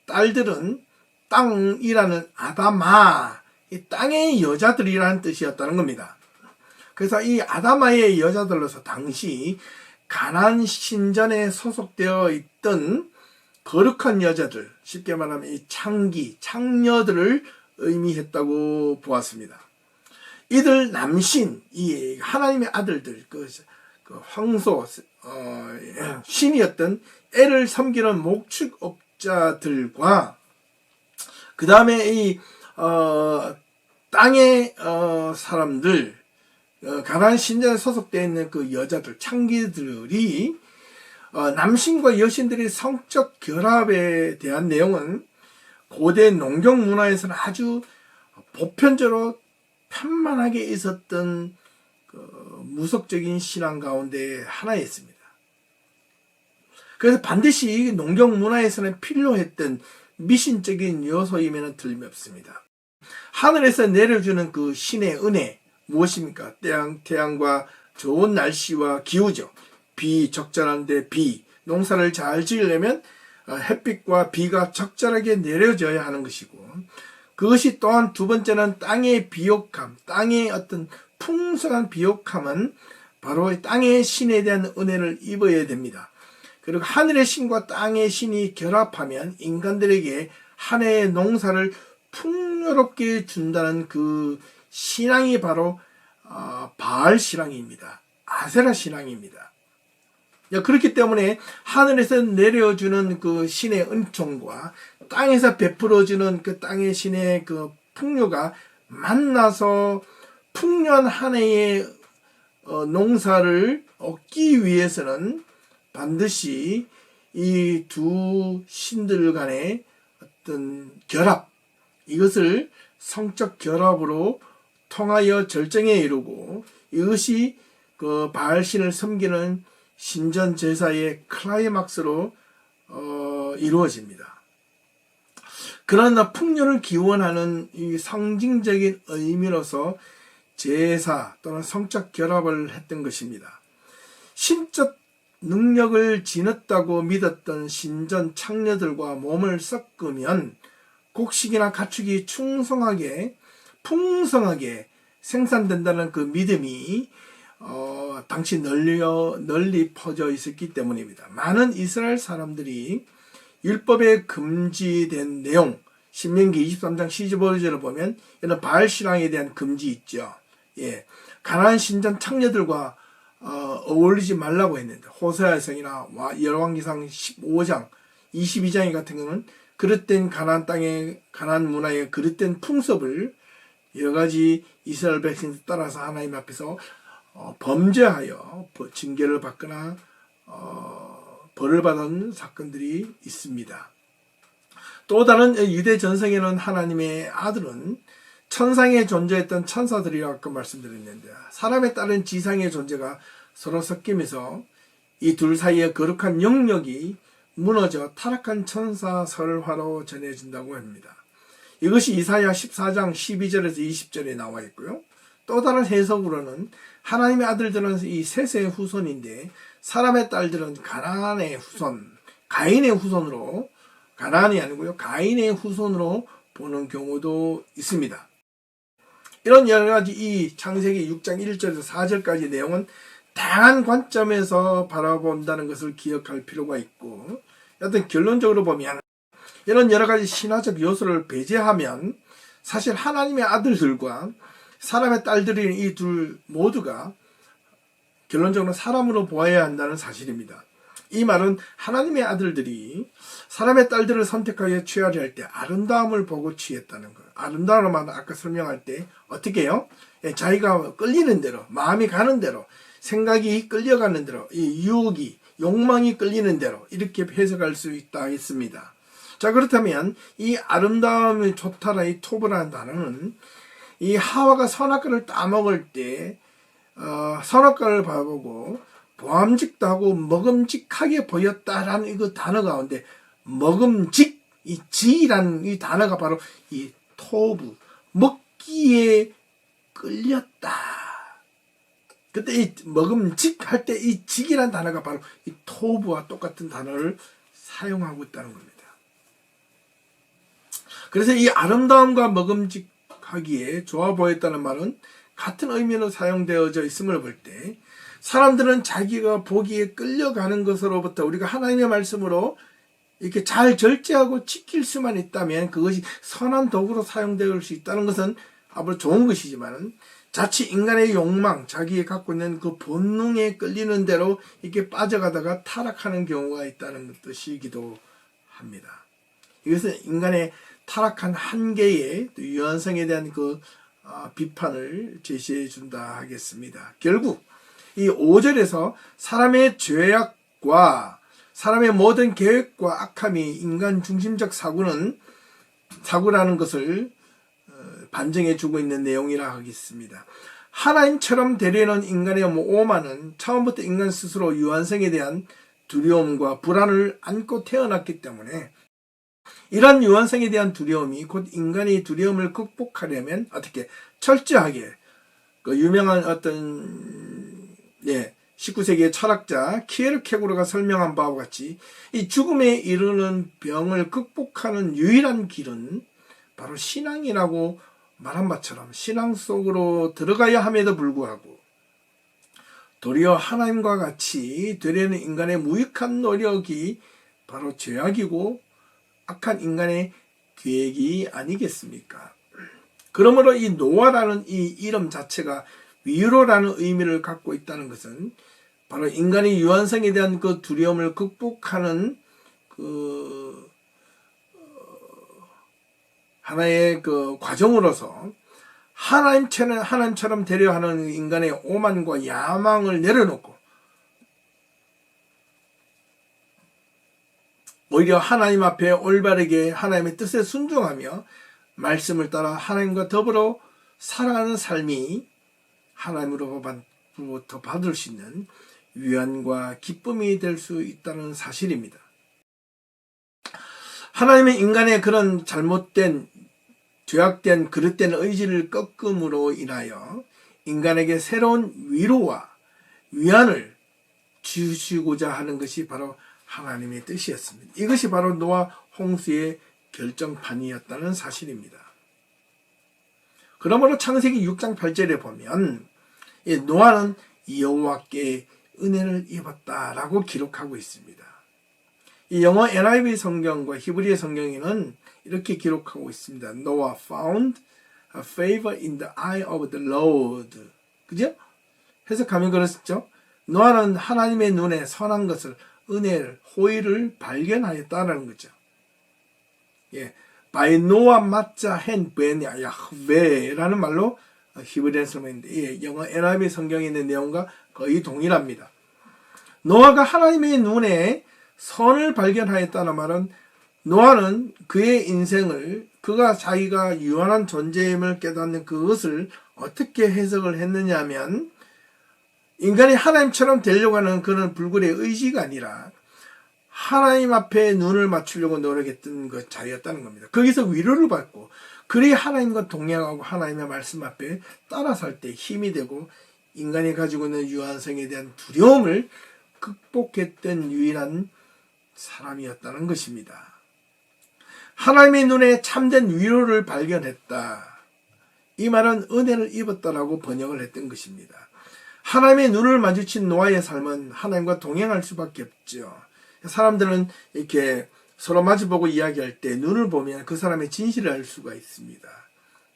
딸들은 땅이라는 아담아, 이 땅의 여자들이라는 뜻이었다는 겁니다. 그래서 이 아담아의 여자들로서 당시 가나안 신전에 소속되어 있던 거룩한 여자들, 쉽게 말하면 이 창녀들을 의미했다고 보았습니다. 이들 남신, 이 하나님의 아들들, 그 황소, 신이었던 엘을 섬기는 목축업자들과 그 다음에 이 땅의 사람들, 가나안 신전에 소속되어 있는 그 여자들, 창기들이 남신과 여신들의 성적 결합에 대한 내용은 고대 농경 문화에서는 아주 보편적으로 편만하게 있었던 무속적인 신앙 가운데 하나였습니다. 그래서 반드시 농경 문화에서는 필요했던 미신적인 요소임에는 틀림없습니다. 하늘에서 내려주는 그 신의 은혜 무엇입니까? 태양과 좋은 날씨와 기후죠. 비, 적절한데 비, 농사를 잘 지으려면 햇빛과 비가 적절하게 내려져야 하는 것이고, 그것이 또한 두 번째는 땅의 비옥함, 땅의 어떤 풍성한 비옥함은 바로 땅의 신에 대한 은혜를 입어야 됩니다. 그리고 하늘의 신과 땅의 신이 결합하면 인간들에게 한 해의 농사를 풍요롭게 준다는 그 신앙이 바로 바알 신앙입니다. 아세라 신앙입니다. 그렇기 때문에 하늘에서 내려주는 그 신의 은총과 땅에서 베풀어주는 그 땅의 신의 그 풍요가 만나서 풍요한 한 해의 농사를 얻기 위해서는 반드시 이 두 신들 간의 어떤 결합, 이것을 성적 결합으로 통하여 절정에 이르고, 이것이 그 바알신을 섬기는 신전 제사의 클라이막스로 이루어집니다. 그러나 풍요를 기원하는 이 상징적인 의미로서 제사 또는 성적 결합을 했던 것입니다. 신적 능력을 지녔다고 믿었던 신전 창녀들과 몸을 섞으면 곡식이나 가축이 풍성하게 생산된다는 그 믿음이 당시 널리 퍼져 있었기 때문입니다. 많은 이스라엘 사람들이 율법에 금지된 내용, 신명기 23장 15절을 보면 이런 바알 신앙에 대한 금지 있죠. 가나안 신전 창녀들과 어울리지 말라고 했는데, 호세아성이나 열왕기상 15장, 22장 같은 경우는 그릇된 가나안 땅의 가나안 문화의 그릇된 풍습을 여러 가지 이스라엘 백성들 따라서 하나님 앞에서 범죄하여 징계를 받거나 벌을 받은 사건들이 있습니다. 또 다른 유대 전성에는 하나님의 아들은 천상에 존재했던 천사들이라고 아까 말씀드렸는데, 사람에 따른 지상의 존재가 서로 섞이면서 이 둘 사이의 거룩한 영역이 무너져 타락한 천사 설화로 전해진다고 합니다. 이것이 이사야 14장 12절에서 20절에 나와 있고요. 또 다른 해석으로는 하나님의 아들들은 이 셋의 후손인데, 사람의 딸들은 가나안의 후손, 가인의 후손으로, 가나안이 아니고요, 가인의 후손으로 보는 경우도 있습니다. 이런 여러 가지 이 창세기 6장 1절에서 4절까지 내용은 다양한 관점에서 바라본다는 것을 기억할 필요가 있고, 여튼 결론적으로 보면 이런 여러 가지 신화적 요소를 배제하면 사실 하나님의 아들들과 사람의 딸들인 이 둘 모두가 결론적으로 사람으로 보아야 한다는 사실입니다. 이 말은 하나님의 아들들이 사람의 딸들을 선택하여 취하려 할 때 아름다움을 보고 취했다는 거예요. 아름다움을 아까 설명할 때 어떻게 해요? 자기가 끌리는 대로, 마음이 가는 대로, 생각이 끌려가는 대로, 이 유혹이, 욕망이 끌리는 대로 이렇게 해석할 수 있다 했습니다. 자, 그렇다면 이 아름다움이 좋다라는 이 토브라는 단어는 이 하와가 선악과를 따먹을 때 선악과를 봐보고 보암직도 하고 먹음직하게 보였다라는 이 단어 가운데 먹음직, 이 지라는 이 단어가 바로 이 토브, 먹기에 끌렸다. 그때 이 먹음직 할 때 이 직이라는 단어가 바로 이 토브와 똑같은 단어를 사용하고 있다는 겁니다. 그래서 이 아름다움과 먹음직하기에 좋아 보였다는 말은 같은 의미로 사용되어져 있음을 볼 때, 사람들은 자기가 보기에 끌려가는 것으로부터 우리가 하나님의 말씀으로 이렇게 잘 절제하고 지킬 수만 있다면 그것이 선한 도구로 사용될 수 있다는 것은 아무래도 좋은 것이지만, 자칫 인간의 욕망, 자기가 갖고 있는 그 본능에 끌리는 대로 이렇게 빠져가다가 타락하는 경우가 있다는 뜻이기도 합니다. 이것은 인간의 타락한 한계의 유한성에 대한 그 비판을 제시해 준다 하겠습니다. 결국 이 5절에서 사람의 죄악과 사람의 모든 계획과 악함이 인간 중심적 사고라는 것을 반증해 주고 있는 내용이라 하겠습니다. 하나님처럼 되려는 인간의 오만은 처음부터 인간 스스로 유한성에 대한 두려움과 불안을 안고 태어났기 때문에, 이런 유한성에 대한 두려움이 곧 인간의 두려움을 극복하려면 어떻게 철저하게 그 유명한 어떤 19세기의 철학자 키에르케고르가 설명한 바와 같이 이 죽음에 이르는 병을 극복하는 유일한 길은 바로 신앙이라고 말한 바처럼 신앙 속으로 들어가야 함에도 불구하고 도리어 하나님과 같이 되려는 인간의 무익한 노력이 바로 죄악이고 악한 인간의 계획이 아니겠습니까? 그러므로 이 노아라는 이 이름 자체가 위로라는 의미를 갖고 있다는 것은 바로 인간의 유한성에 대한 그 두려움을 극복하는 그 하나의 그 과정으로서 하나님처럼 되려 하는 인간의 오만과 야망을 내려놓고 오히려 하나님 앞에 올바르게 하나님의 뜻에 순종하며 말씀을 따라 하나님과 더불어 살아가는 삶이 하나님으로부터 받을 수 있는 위안과 기쁨이 될 수 있다는 사실입니다. 하나님은 인간의 그런 잘못된 죄악된 그릇된 의지를 꺾음으로 인하여 인간에게 새로운 위로와 위안을 주시고자 하는 것이 바로 하나님의 뜻이었습니다. 이것이 바로 노아 홍수의 결정판이었다는 사실입니다. 그러므로 창세기 6장 8절에 보면 노아는 여호와께 은혜를 입었다라고 기록하고 있습니다. 이 영어 NIV 성경과 히브리어 성경에는 이렇게 기록하고 있습니다. Noah found a favor in the eye of the Lord. 그죠? 해석하면 그렇죠? 노아는 하나님의 눈에 선한 것을, 은혜를, 호의를 발견하였다는 거죠. 예. By Noah matza hen ben Yahweh라는 말로 히브리어 성경인데, 예, 영어 NIV 성경에 있는 내용과 거의 동일합니다. 노아가 하나님의 눈에 선을 발견하였다는 말은 노아는 그의 인생을 그가 자기가 유한한 존재임을 깨닫는 그것을 어떻게 해석을 했느냐 하면 인간이 하나님처럼 되려고 하는 그런 불굴의 의지가 아니라 하나님 앞에 눈을 맞추려고 노력했던 것 자였다는 겁니다. 거기서 위로를 받고 그리 하나님과 동행하고 하나님의 말씀 앞에 따라 살 때 힘이 되고 인간이 가지고 있는 유한성에 대한 두려움을 극복했던 유일한 사람이었다는 것입니다. 하나님의 눈에 참된 위로를 발견했다. 이 말은 은혜를 입었다라고 번역을 했던 것입니다. 하나님의 눈을 마주친 노아의 삶은 하나님과 동행할 수밖에 없죠. 사람들은 이렇게 서로 마주보고 이야기할 때 눈을 보면 그 사람의 진실을 알 수가 있습니다.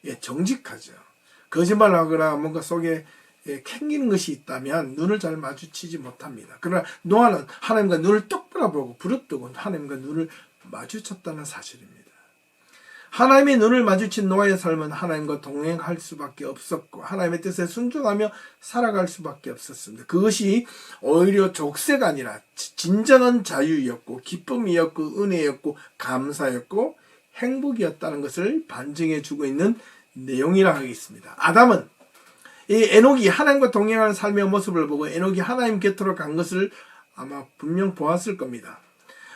예, 정직하죠. 거짓말하거나 뭔가 속에 캥기는 것이 있다면 눈을 잘 마주치지 못합니다. 그러나 노아는 하나님과 눈을 똑바로 보고 부릅뜨고 하나님과 눈을 마주쳤다는 사실입니다. 하나님의 눈을 마주친 노아의 삶은 하나님과 동행할 수밖에 없었고 하나님의 뜻에 순종하며 살아갈 수밖에 없었습니다. 그것이 오히려 족쇄가 아니라 진정한 자유였고 기쁨이었고 은혜였고 감사였고 행복이었다는 것을 반증해 주고 있는 내용이라 하겠습니다. 아담은 이 에녹이 하나님과 동행하는 삶의 모습을 보고 에녹이 하나님 곁으로 간 것을 아마 분명 보았을 겁니다.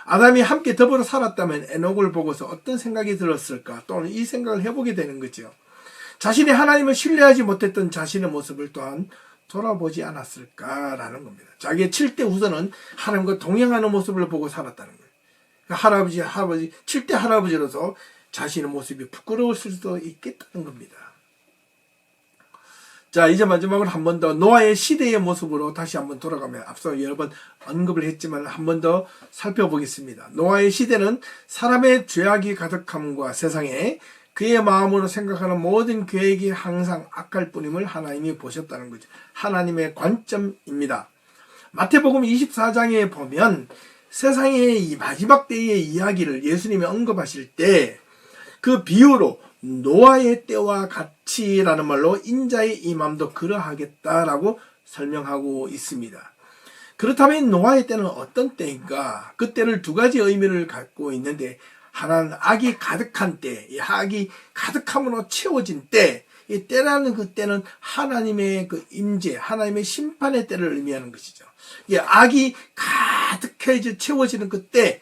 아담이 함께 더불어 살았다면 에녹을 보고서 어떤 생각이 들었을까? 또는 이 생각을 해보게 되는 거죠. 자신이 하나님을 신뢰하지 못했던 자신의 모습을 또한 돌아보지 않았을까라는 겁니다. 자기의 7대 후손은 하나님과 동행하는 모습을 보고 살았다는 거예요. 할아버지, 7대 할아버지로서 자신의 모습이 부끄러웠을 수도 있겠다는 겁니다. 자, 이제 마지막으로 한 번 더 노아의 시대의 모습으로 다시 한번 돌아가면 앞서 여러 번 언급을 했지만 한 번 더 살펴보겠습니다. 노아의 시대는 사람의 죄악이 가득함과 세상에 그의 마음으로 생각하는 모든 계획이 항상 악할 뿐임을 하나님이 보셨다는 거죠. 하나님의 관점입니다. 마태복음 24장에 보면 세상의 이 마지막 때의 이야기를 예수님이 언급하실 때 그 비유로 노아의 때와 같이라는 말로 인자의 임함도 그러하겠다라고 설명하고 있습니다. 그렇다면 노아의 때는 어떤 때인가? 그 때를 두 가지 의미를 갖고 있는데 하나는 악이 가득한 때, 이 악이 가득함으로 채워진 때, 이 때라는 그 때는 하나님의 그 임재, 하나님의 심판의 때를 의미하는 것이죠. 이 악이 가득해져 채워지는 그 때,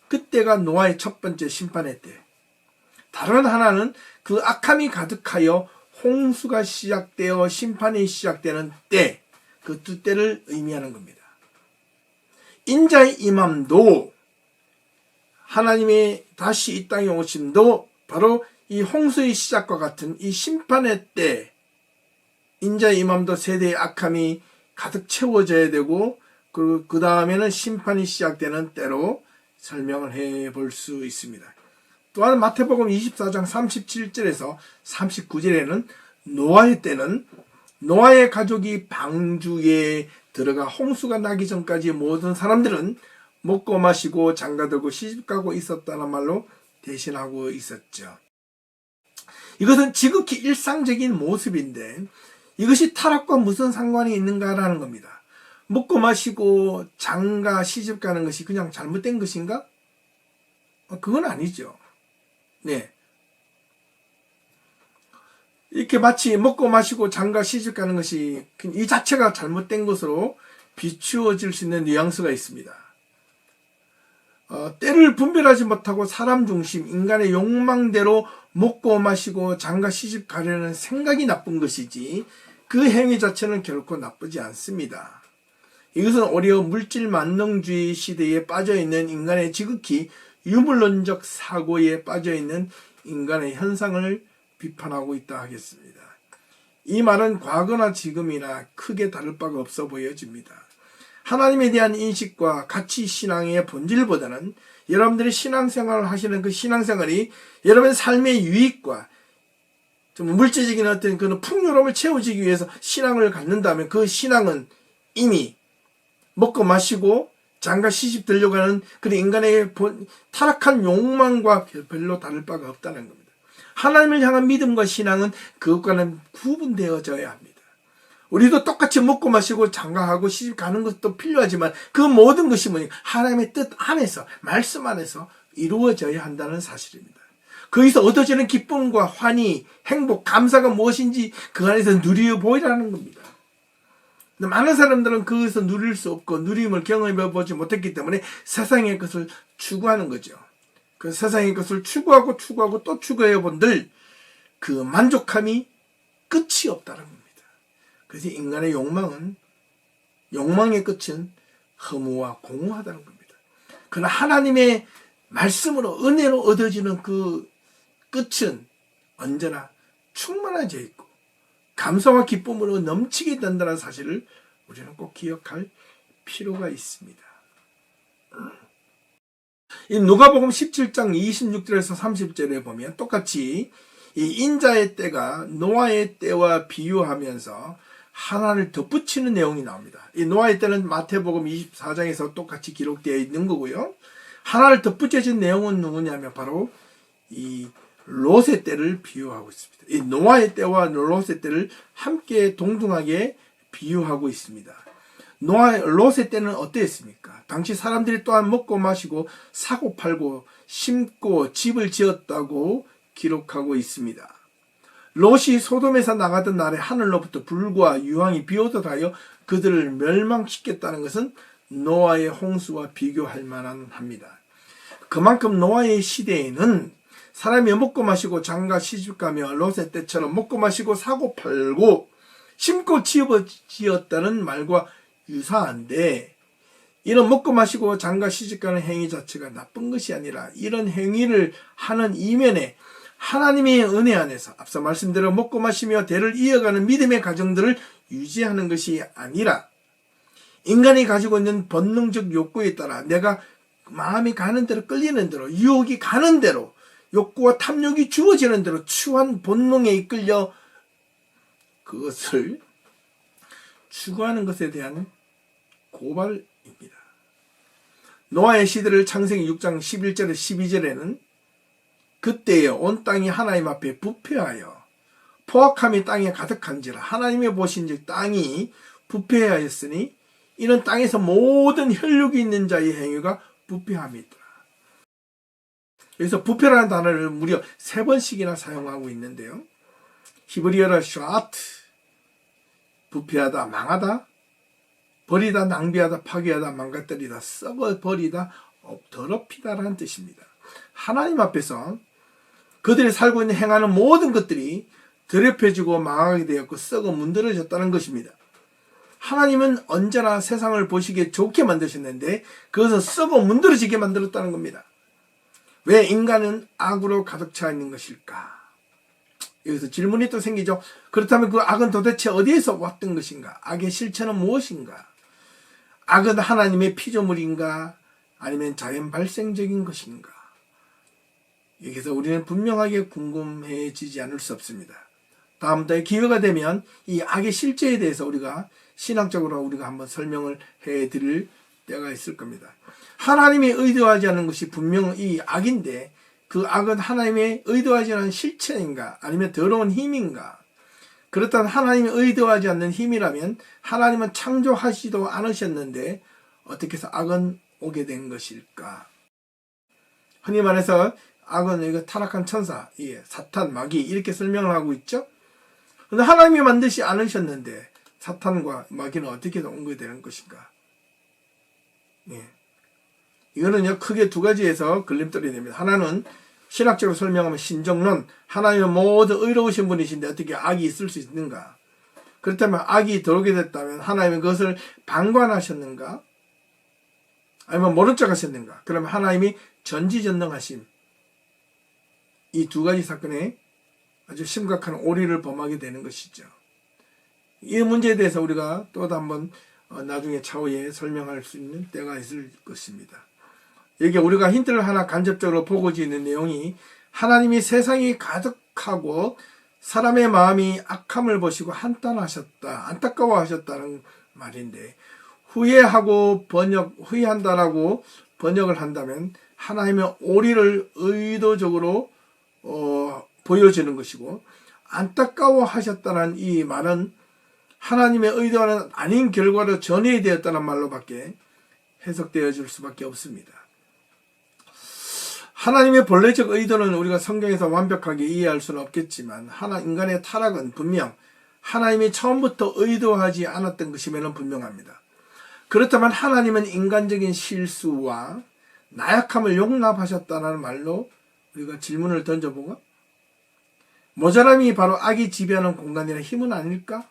그때가 노아의 첫 번째 심판의 때. 다른 하나는 그 악함이 가득하여 홍수가 시작되어 심판이 시작되는 때, 그 두 때를 의미하는 겁니다. 인자의 임함도 하나님의 다시 이 땅에 오심도 바로 이 홍수의 시작과 같은 이 심판의 때, 인자의 임함도 세대의 악함이 가득 채워져야 되고 그 다음에는 심판이 시작되는 때로 설명을 해볼 수 있습니다. 또한 마태복음 24장 37절에서 39절에는 노아의 때는 노아의 가족이 방주에 들어가 홍수가 나기 전까지 모든 사람들은 먹고 마시고 장가들고 시집가고 있었다는 말로 대신하고 있었죠. 이것은 지극히 일상적인 모습인데 이것이 타락과 무슨 상관이 있는가라는 겁니다. 먹고 마시고 장가 시집가는 것이 그냥 잘못된 것인가? 그건 아니죠. 네. 이렇게 마치 먹고 마시고 장가 시집가는 것이 이 자체가 잘못된 것으로 비추어질 수 있는 뉘앙스가 있습니다. 때를 분별하지 못하고 사람 중심, 인간의 욕망대로 먹고 마시고 장가 시집 가려는 생각이 나쁜 것이지 그 행위 자체는 결코 나쁘지 않습니다. 이것은 오히려 물질 만능주의 시대에 빠져있는 인간의 지극히 유물론적 사고에 빠져있는 인간의 현상을 비판하고 있다 하겠습니다. 이 말은 과거나 지금이나 크게 다를 바가 없어 보여집니다. 하나님에 대한 인식과 가치 신앙의 본질보다는 여러분들이 신앙생활을 하시는 그 신앙생활이 여러분의 삶의 유익과 좀 물질적인 어떤 그런 풍요로움을 채워주기 위해서 신앙을 갖는다면 그 신앙은 이미 먹고 마시고 장가 시집 들려고 하는 그런 인간의 타락한 욕망과 별로 다를 바가 없다는 겁니다. 하나님을 향한 믿음과 신앙은 그것과는 구분되어져야 합니다. 우리도 똑같이 먹고 마시고 장가하고 시집 가는 것도 필요하지만 그 모든 것이 뭐냐? 하나님의 뜻 안에서, 말씀 안에서 이루어져야 한다는 사실입니다. 거기서 얻어지는 기쁨과 환희, 행복, 감사가 무엇인지 그 안에서 누려보이라는 겁니다. 많은 사람들은 거기서 누릴 수 없고 누림을 경험해 보지 못했기 때문에 세상의 것을 추구하는 거죠. 그 세상의 것을 추구하고 또 추구해 본들 그 만족함이 끝이 없다는 겁니다. 그래서 인간의 욕망의 끝은 허무와 공허하다는 겁니다. 그러나 하나님의 말씀으로 은혜로 얻어지는 그 끝은 언제나 충만해져 있고 감사와 기쁨으로 넘치게 된다는 사실을 우리는 꼭 기억할 필요가 있습니다. 이 누가복음 17장 26절에서 30절에 보면 똑같이 이 인자의 때가 노아의 때와 비유하면서 하나를 덧붙이는 내용이 나옵니다. 이 노아의 때는 마태복음 24장에서 똑같이 기록되어 있는 거고요. 하나를 덧붙여진 내용은 누구냐면 바로 이 롯의 때를 비유하고 있습니다. 이 노아의 때와 롯의 때를 함께 동등하게 비유하고 있습니다. 롯의 때는 어땠습니까? 당시 사람들이 또한 먹고 마시고 사고 팔고 심고 집을 지었다고 기록하고 있습니다. 롯이 소돔에서 나가던 날에 하늘로부터 불과 유황이 비오듯 하여 그들을 멸망시켰다는 것은 노아의 홍수와 비교할 만한 합니다. 그만큼 노아의 시대에는 사람이 먹고 마시고 장가 시집가며 롯의 때처럼 먹고 마시고 사고 팔고 심고 집을 지었다는 말과 유사한데 이런 먹고 마시고 장가 시집가는 행위 자체가 나쁜 것이 아니라 이런 행위를 하는 이면에 하나님의 은혜 안에서 앞서 말씀대로 먹고 마시며 대를 이어가는 믿음의 가정들을 유지하는 것이 아니라 인간이 가지고 있는 본능적 욕구에 따라 내가 마음이 가는 대로 끌리는 대로 유혹이 가는 대로 욕구와 탐욕이 주어지는 대로 추한 본능에 이끌려 그것을 추구하는 것에 대한 고발입니다. 노아의 시대를 창세기 6장 11절에 12절에는 그때에 온 땅이 하나님 앞에 부패하여 포악함이 땅에 가득한지라 하나님의 보신즉 땅이 부패하였으니 이는 땅에서 모든 혈육이 있는 자의 행위가 부패함이더라. 여기서 부패라는 단어를 무려 3번씩이나 사용하고 있는데요. 히브리어로 샤트, 부패하다, 망하다, 버리다, 낭비하다, 파괴하다, 망가뜨리다, 썩어버리다, 더럽히다라는 뜻입니다. 하나님 앞에서 그들이 살고 있는 행하는 모든 것들이 더럽혀지고 망하게 되었고 썩어 문드러졌다는 것입니다. 하나님은 언제나 세상을 보시기에 좋게 만드셨는데 그것을 썩어 문드러지게 만들었다는 겁니다. 왜 인간은 악으로 가득 차 있는 것일까? 여기서 질문이 또 생기죠. 그렇다면 그 악은 도대체 어디에서 왔던 것인가? 악의 실체는 무엇인가? 악은 하나님의 피조물인가? 아니면 자연 발생적인 것인가? 여기서 우리는 분명하게 궁금해지지 않을 수 없습니다. 다음 달에 기회가 되면 이 악의 실체에 대해서 우리가 신학적으로 우리가 한번 설명을 해드릴 때가 있을 겁니다. 하나님이 의도하지 않은 것이 분명 이 악인데 그 악은 하나님의 의도하지 않은 실체인가 아니면 더러운 힘인가? 그렇다면 하나님이 의도하지 않는 힘이라면 하나님은 창조하시지도 않으셨는데 어떻게 해서 악은 오게 된 것일까? 흔히 말해서 악은 이거 타락한 천사, 사탄, 마귀 이렇게 설명을 하고 있죠. 그런데 하나님이 만드시 않으셨는데 사탄과 마귀는 어떻게 온 게 되는 것인가? 이거는요 크게 두 가지에서 걸림돌이 됩니다. 하나는 신학적으로 설명하면 신정론, 하나님은 모두 의로우신 분이신데 어떻게 악이 있을 수 있는가? 그렇다면 악이 들어오게 됐다면 하나님은 그것을 방관하셨는가? 아니면 모른 척 하셨는가? 그러면 하나님이 전지전능하심, 이 두 가지 사건에 아주 심각한 오리를 범하게 되는 것이죠. 이 문제에 대해서 우리가 또 한번 나중에 차후에 설명할 수 있는 때가 있을 것입니다. 여기 우리가 힌트를 하나 간접적으로 보고자 있는 내용이 하나님이 세상이 가득하고 사람의 마음이 악함을 보시고 한탄하셨다, 안타까워하셨다는 말인데 후회한다라고 번역을 한다면 하나님의 오리를 의도적으로 보여주는 것이고 안타까워하셨다는 이 말은 하나님의 의도와는 아닌 결과로 전해야 되었다는 말로밖에 해석되어질 수밖에 없습니다. 하나님의 본래적 의도는 우리가 성경에서 완벽하게 이해할 수는 없겠지만 인간의 타락은 분명 하나님이 처음부터 의도하지 않았던 것임에는 분명합니다. 그렇다면 하나님은 인간적인 실수와 나약함을 용납하셨다는 말로 우리가 질문을 던져보고 모자람이 바로 악이 지배하는 공간이나 힘은 아닐까?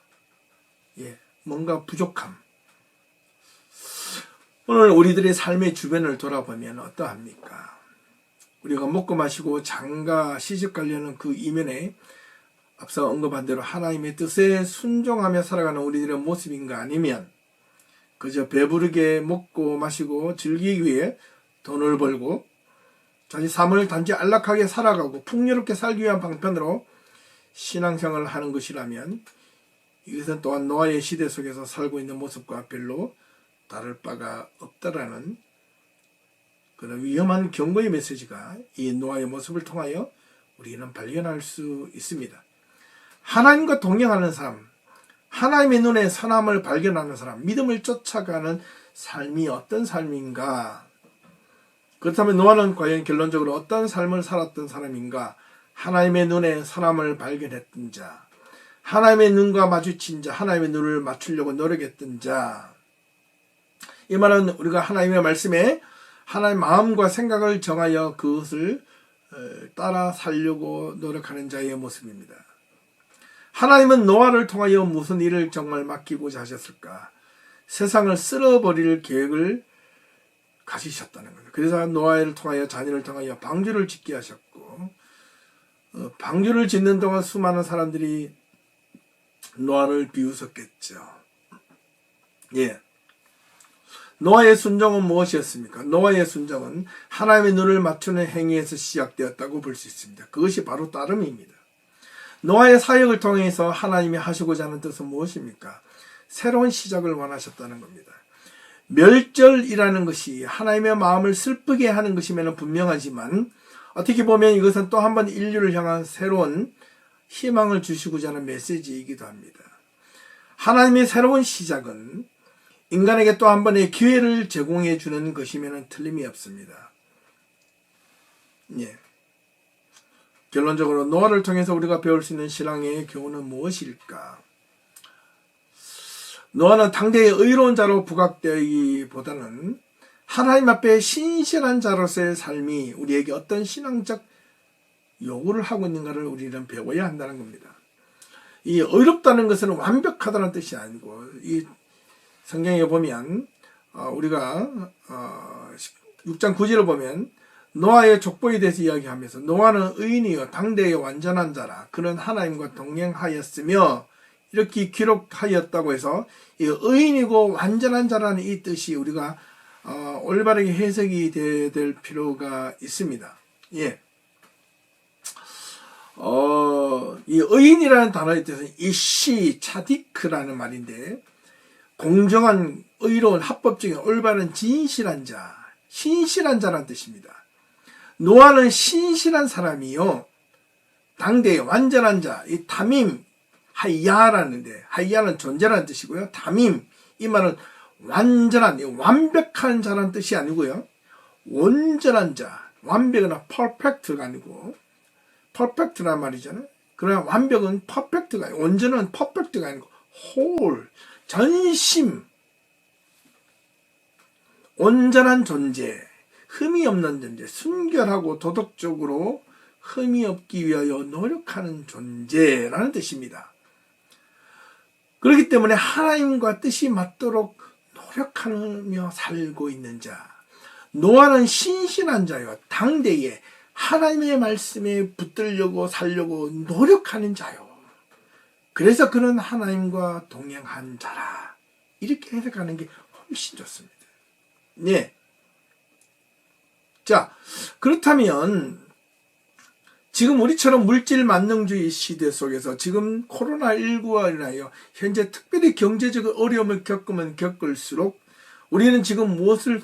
뭔가 부족함. 오늘 우리들의 삶의 주변을 돌아보면 어떠합니까? 우리가 먹고 마시고 장가 시집 가려는 그 이면에 앞서 언급한 대로 하나님의 뜻에 순종하며 살아가는 우리들의 모습인가 아니면 그저 배부르게 먹고 마시고 즐기기 위해 돈을 벌고 자기 삶을 단지 안락하게 살아가고 풍요롭게 살기 위한 방편으로 신앙생활을 하는 것이라면 이것은 또한 노아의 시대 속에서 살고 있는 모습과 별로 다를 바가 없다라는 그런 위험한 경고의 메시지가 이 노아의 모습을 통하여 우리는 발견할 수 있습니다. 하나님과 동행하는 사람, 하나님의 눈에 선함을 발견하는 사람, 믿음을 쫓아가는 삶이 어떤 삶인가? 그렇다면 노아는 과연 결론적으로 어떤 삶을 살았던 사람인가? 하나님의 눈에 선함을 발견했던 자, 하나님의 눈과 마주친 자, 하나님의 눈을 맞추려고 노력했던 자. 이 말은 우리가 하나님의 말씀에 하나님의 마음과 생각을 정하여 그것을 따라 살려고 노력하는 자의 모습입니다. 하나님은 노아를 통하여 무슨 일을 정말 맡기고자 하셨을까? 세상을 쓸어버릴 계획을 가지셨다는 거예요. 그래서 노아를 통하여 자녀를 통하여 방주를 짓게 하셨고 방주를 짓는 동안 수많은 사람들이 노아를 비웃었겠죠. 노아의 순종은 무엇이었습니까? 노아의 순종은 하나님의 눈을 맞추는 행위에서 시작되었다고 볼 수 있습니다. 그것이 바로 따름입니다. 노아의 사역을 통해서 하나님이 하시고자 하는 뜻은 무엇입니까? 새로운 시작을 원하셨다는 겁니다. 멸절이라는 것이 하나님의 마음을 슬프게 하는 것이면 분명하지만 어떻게 보면 이것은 또 한 번 인류를 향한 새로운 희망을 주시고자 하는 메시지이기도 합니다. 하나님의 새로운 시작은 인간에게 또 한 번의 기회를 제공해 주는 것이면 틀림이 없습니다. 결론적으로 노아를 통해서 우리가 배울 수 있는 신앙의 교훈은 무엇일까? 노아는 당대의 의로운 자로 부각되기보다는 하나님 앞에 신실한 자로서의 삶이 우리에게 어떤 신앙적 요구를 하고 있는가를 우리는 배워야 한다는 겁니다. 이 의롭다는 것은 완벽하다는 뜻이 아니고 이 성경에 보면 우리가 6장 9절을 보면 노아의 족보에 대해서 이야기하면서 노아는 의인이요 당대의 완전한 자라 그는 하나님과 동행하였으며 이렇게 기록하였다고 해서 이 의인이고 완전한 자라는 이 뜻이 우리가 올바르게 해석이 될 필요가 있습니다. 예. 이 의인이라는 단어의 뜻은 이시 차디크라는 말인데 공정한 의로운 합법적인 올바른 진실한 자 신실한 자라는 뜻입니다. 노아는 신실한 사람이요 당대의 완전한 자 이 담임 하이야라는데 하이야는 존재라는 뜻이고요. 담임 이 말은 완전한 완벽한 자라는 뜻이 아니고요. 온전한 자 완벽이나 퍼펙트가 아니고 퍼펙트란 말이잖아요. 그러나 완벽은 퍼펙트가 아니고 온전한 퍼펙트가 아니고 홀 전심 온전한 존재 흠이 없는 존재 순결하고 도덕적으로 흠이 없기 위하여 노력하는 존재라는 뜻입니다. 그렇기 때문에 하나님과 뜻이 맞도록 노력하며 살고 있는 자 노아는 신실한 자요 당대에 하나님의 말씀에 붙들려고 살려고 노력하는 자요. 그래서 그는 하나님과 동행한 자라. 이렇게 해석하는 게 훨씬 좋습니다. 네. 자, 그렇다면 지금 우리처럼 물질 만능주의 시대 속에서 지금 코로나19와 인하여 현재 특별히 경제적 어려움을 겪으면 겪을수록 우리는 지금 무엇을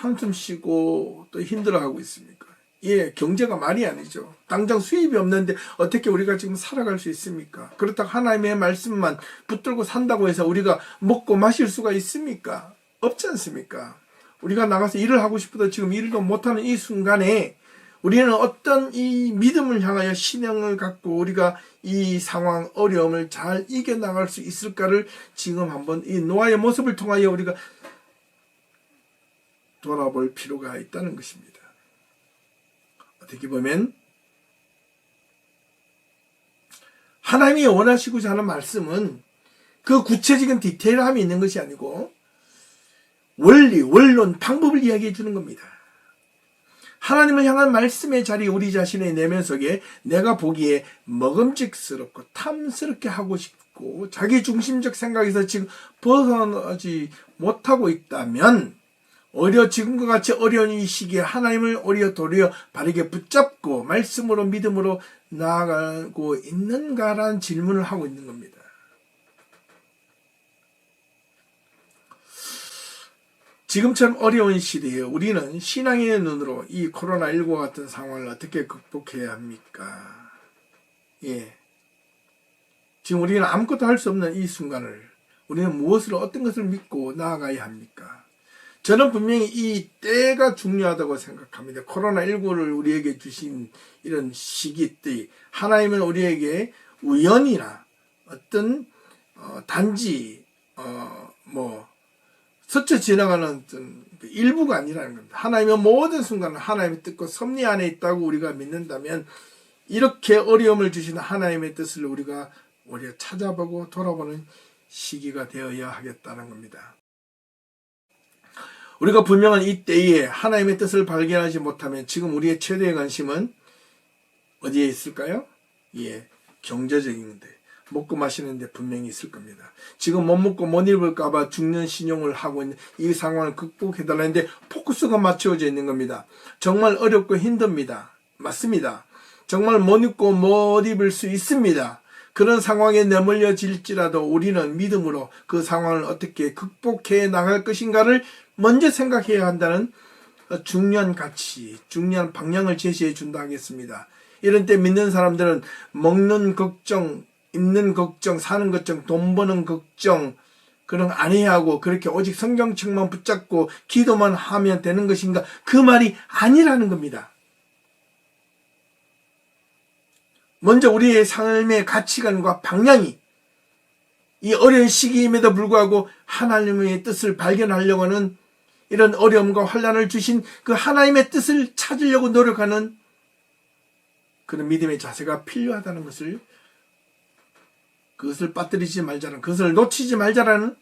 한숨 쉬고 또 힘들어하고 있습니까? 예, 경제가 말이 아니죠. 당장 수입이 없는데 어떻게 우리가 지금 살아갈 수 있습니까? 그렇다고 하나님의 말씀만 붙들고 산다고 해서 우리가 먹고 마실 수가 있습니까? 없지 않습니까? 우리가 나가서 일을 하고 싶어도 지금 일도 못하는 이 순간에 우리는 어떤 이 믿음을 향하여 신앙을 갖고 우리가 이 상황, 어려움을 잘 이겨나갈 수 있을까를 지금 한번 이 노아의 모습을 통하여 우리가 돌아볼 필요가 있다는 것입니다. 어떻게 보면 하나님이 원하시고자 하는 말씀은 그 구체적인 디테일함이 있는 것이 아니고 원리, 원론, 방법을 이야기해 주는 겁니다. 하나님을 향한 말씀의 자리 우리 자신의 내면 속에 내가 보기에 먹음직스럽고 탐스럽게 하고 싶고 자기 중심적 생각에서 지금 벗어나지 못하고 있다면 오히려 지금과 같이 어려운 이 시기에 하나님을 오히려 도리어 바르게 붙잡고 말씀으로 믿음으로 나아가고 있는가라는 질문을 하고 있는 겁니다. 지금처럼 어려운 시대에 우리는 신앙인의 눈으로 이 코로나19 같은 상황을 어떻게 극복해야 합니까? 예. 지금 우리는 아무것도 할 수 없는 이 순간을 우리는 무엇을 어떤 것을 믿고 나아가야 합니까? 저는 분명히 이 때가 중요하다고 생각합니다. 코로나19를 우리에게 주신 이런 시기 때 하나님은 우리에게 우연이나 어떤 단지 스쳐 지나가는 어떤 일부가 아니라는 겁니다. 하나님의 모든 순간은 하나님의 뜻과 섭리 안에 있다고 우리가 믿는다면 이렇게 어려움을 주시는 하나님의 뜻을 우리가 찾아보고 돌아보는 시기가 되어야 하겠다는 겁니다. 우리가 분명한 이 때에 하나님의 뜻을 발견하지 못하면 지금 우리의 최대의 관심은 어디에 있을까요? 예, 경제적인데 먹고 마시는데 분명히 있을 겁니다. 지금 못 먹고 못 입을까 봐 죽는 신용을 하고 있는 이 상황을 극복해달라는데 포커스가 맞춰져 있는 겁니다. 정말 어렵고 힘듭니다. 맞습니다. 정말 못 입고 못 입을 수 있습니다. 그런 상황에 내몰려질지라도 우리는 믿음으로 그 상황을 어떻게 극복해 나갈 것인가를 먼저 생각해야 한다는 중요한 가치, 중요한 방향을 제시해 준다 하겠습니다. 이런 때 믿는 사람들은 먹는 걱정, 입는 걱정, 사는 걱정, 돈 버는 걱정 그런 거 안 해야 하고 그렇게 오직 성경책만 붙잡고 기도만 하면 되는 것인가? 그 말이 아니라는 겁니다. 먼저 우리의 삶의 가치관과 방향이 이 어려운 시기임에도 불구하고 하나님의 뜻을 발견하려고 하는 이런 어려움과 환난을 주신 그 하나님의 뜻을 찾으려고 노력하는 그런 믿음의 자세가 필요하다는 것을 그것을 빠뜨리지 말자는 그것을 놓치지 말자라는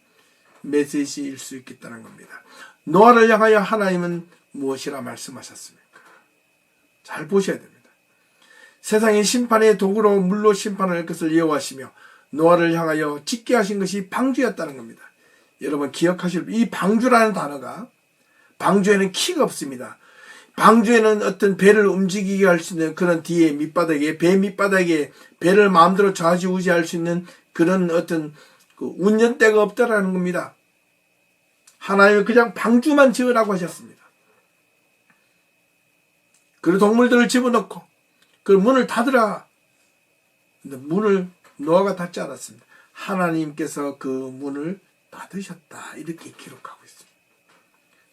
메시지일 수 있겠다는 겁니다. 노아를 향하여 하나님은 무엇이라 말씀하셨습니까? 잘 보셔야 됩니다. 세상의 심판의 도구로 물로 심판할 것을 예언하시며 노아를 향하여 짓게 하신 것이 방주였다는 겁니다. 여러분 기억하실 이 방주라는 단어가, 방주에는 키가 없습니다. 방주에는 어떤 배를 움직이게 할 수 있는 그런 뒤에 밑바닥에, 배 밑바닥에 배를 마음대로 좌지우지할 수 있는 그런 어떤 그 운전대가 없다라는 겁니다. 하나님은 그냥 방주만 지으라고 하셨습니다. 그리고 동물들을 집어넣고 그 문을 닫으라. 근데 문을 노아가 닫지 않았습니다. 하나님께서 그 문을 닫으셨다. 이렇게 기록하고 있습니다.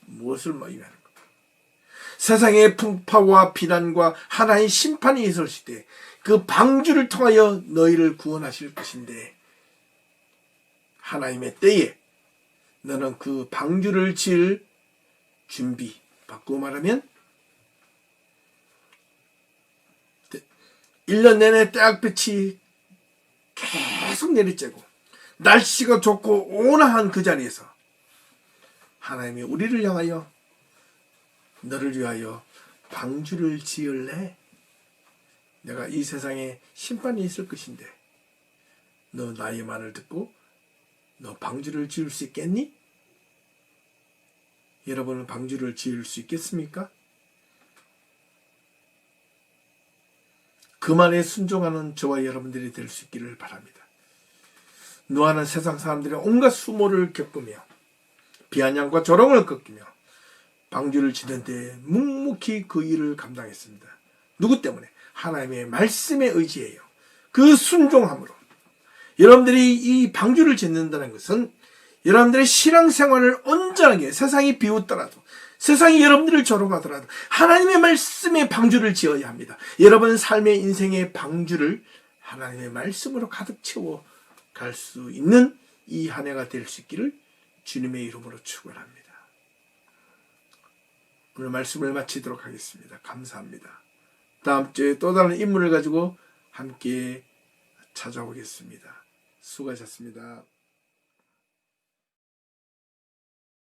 무엇을 의미하는 겁니까? 세상의 풍파와 비난과 하나의 심판이 있을 때 그 방주를 통하여 너희를 구원하실 것인데, 하나님의 때에 너는 그 방주를 지을 준비, 바꾸고 말하면 1년 내내 태양빛이 계속 내리쬐고 날씨가 좋고 온화한 그 자리에서 하나님이 우리를 향하여 너를 위하여 방주를 지을래? 내가 이 세상에 심판이 있을 것인데 너 나의 말을 듣고 너 방주를 지을 수 있겠니? 여러분은 방주를 지을 수 있겠습니까? 그 말에 순종하는 저와 여러분들이 될 수 있기를 바랍니다. 노아는 세상 사람들의 온갖 수모를 겪으며 비아냥과 조롱을 겪으며 방주를 지는데 묵묵히 그 일을 감당했습니다. 누구 때문에? 하나님의 말씀에 의지해요. 그 순종함으로. 여러분들이 이 방주를 짓는다는 것은 여러분들의 신앙생활을 온전하게, 세상이 비웃더라도, 세상이 여러분들을 조롱하더라도 하나님의 말씀에 방주를 지어야 합니다. 여러분 삶의 인생의 방주를 하나님의 말씀으로 가득 채워 갈 수 있는 이 한 해가 될 수 있기를 주님의 이름으로 축원합니다. 오늘 말씀을 마치도록 하겠습니다. 감사합니다. 다음 주에 또 다른 인물을 가지고 함께 찾아오겠습니다. 수고하셨습니다.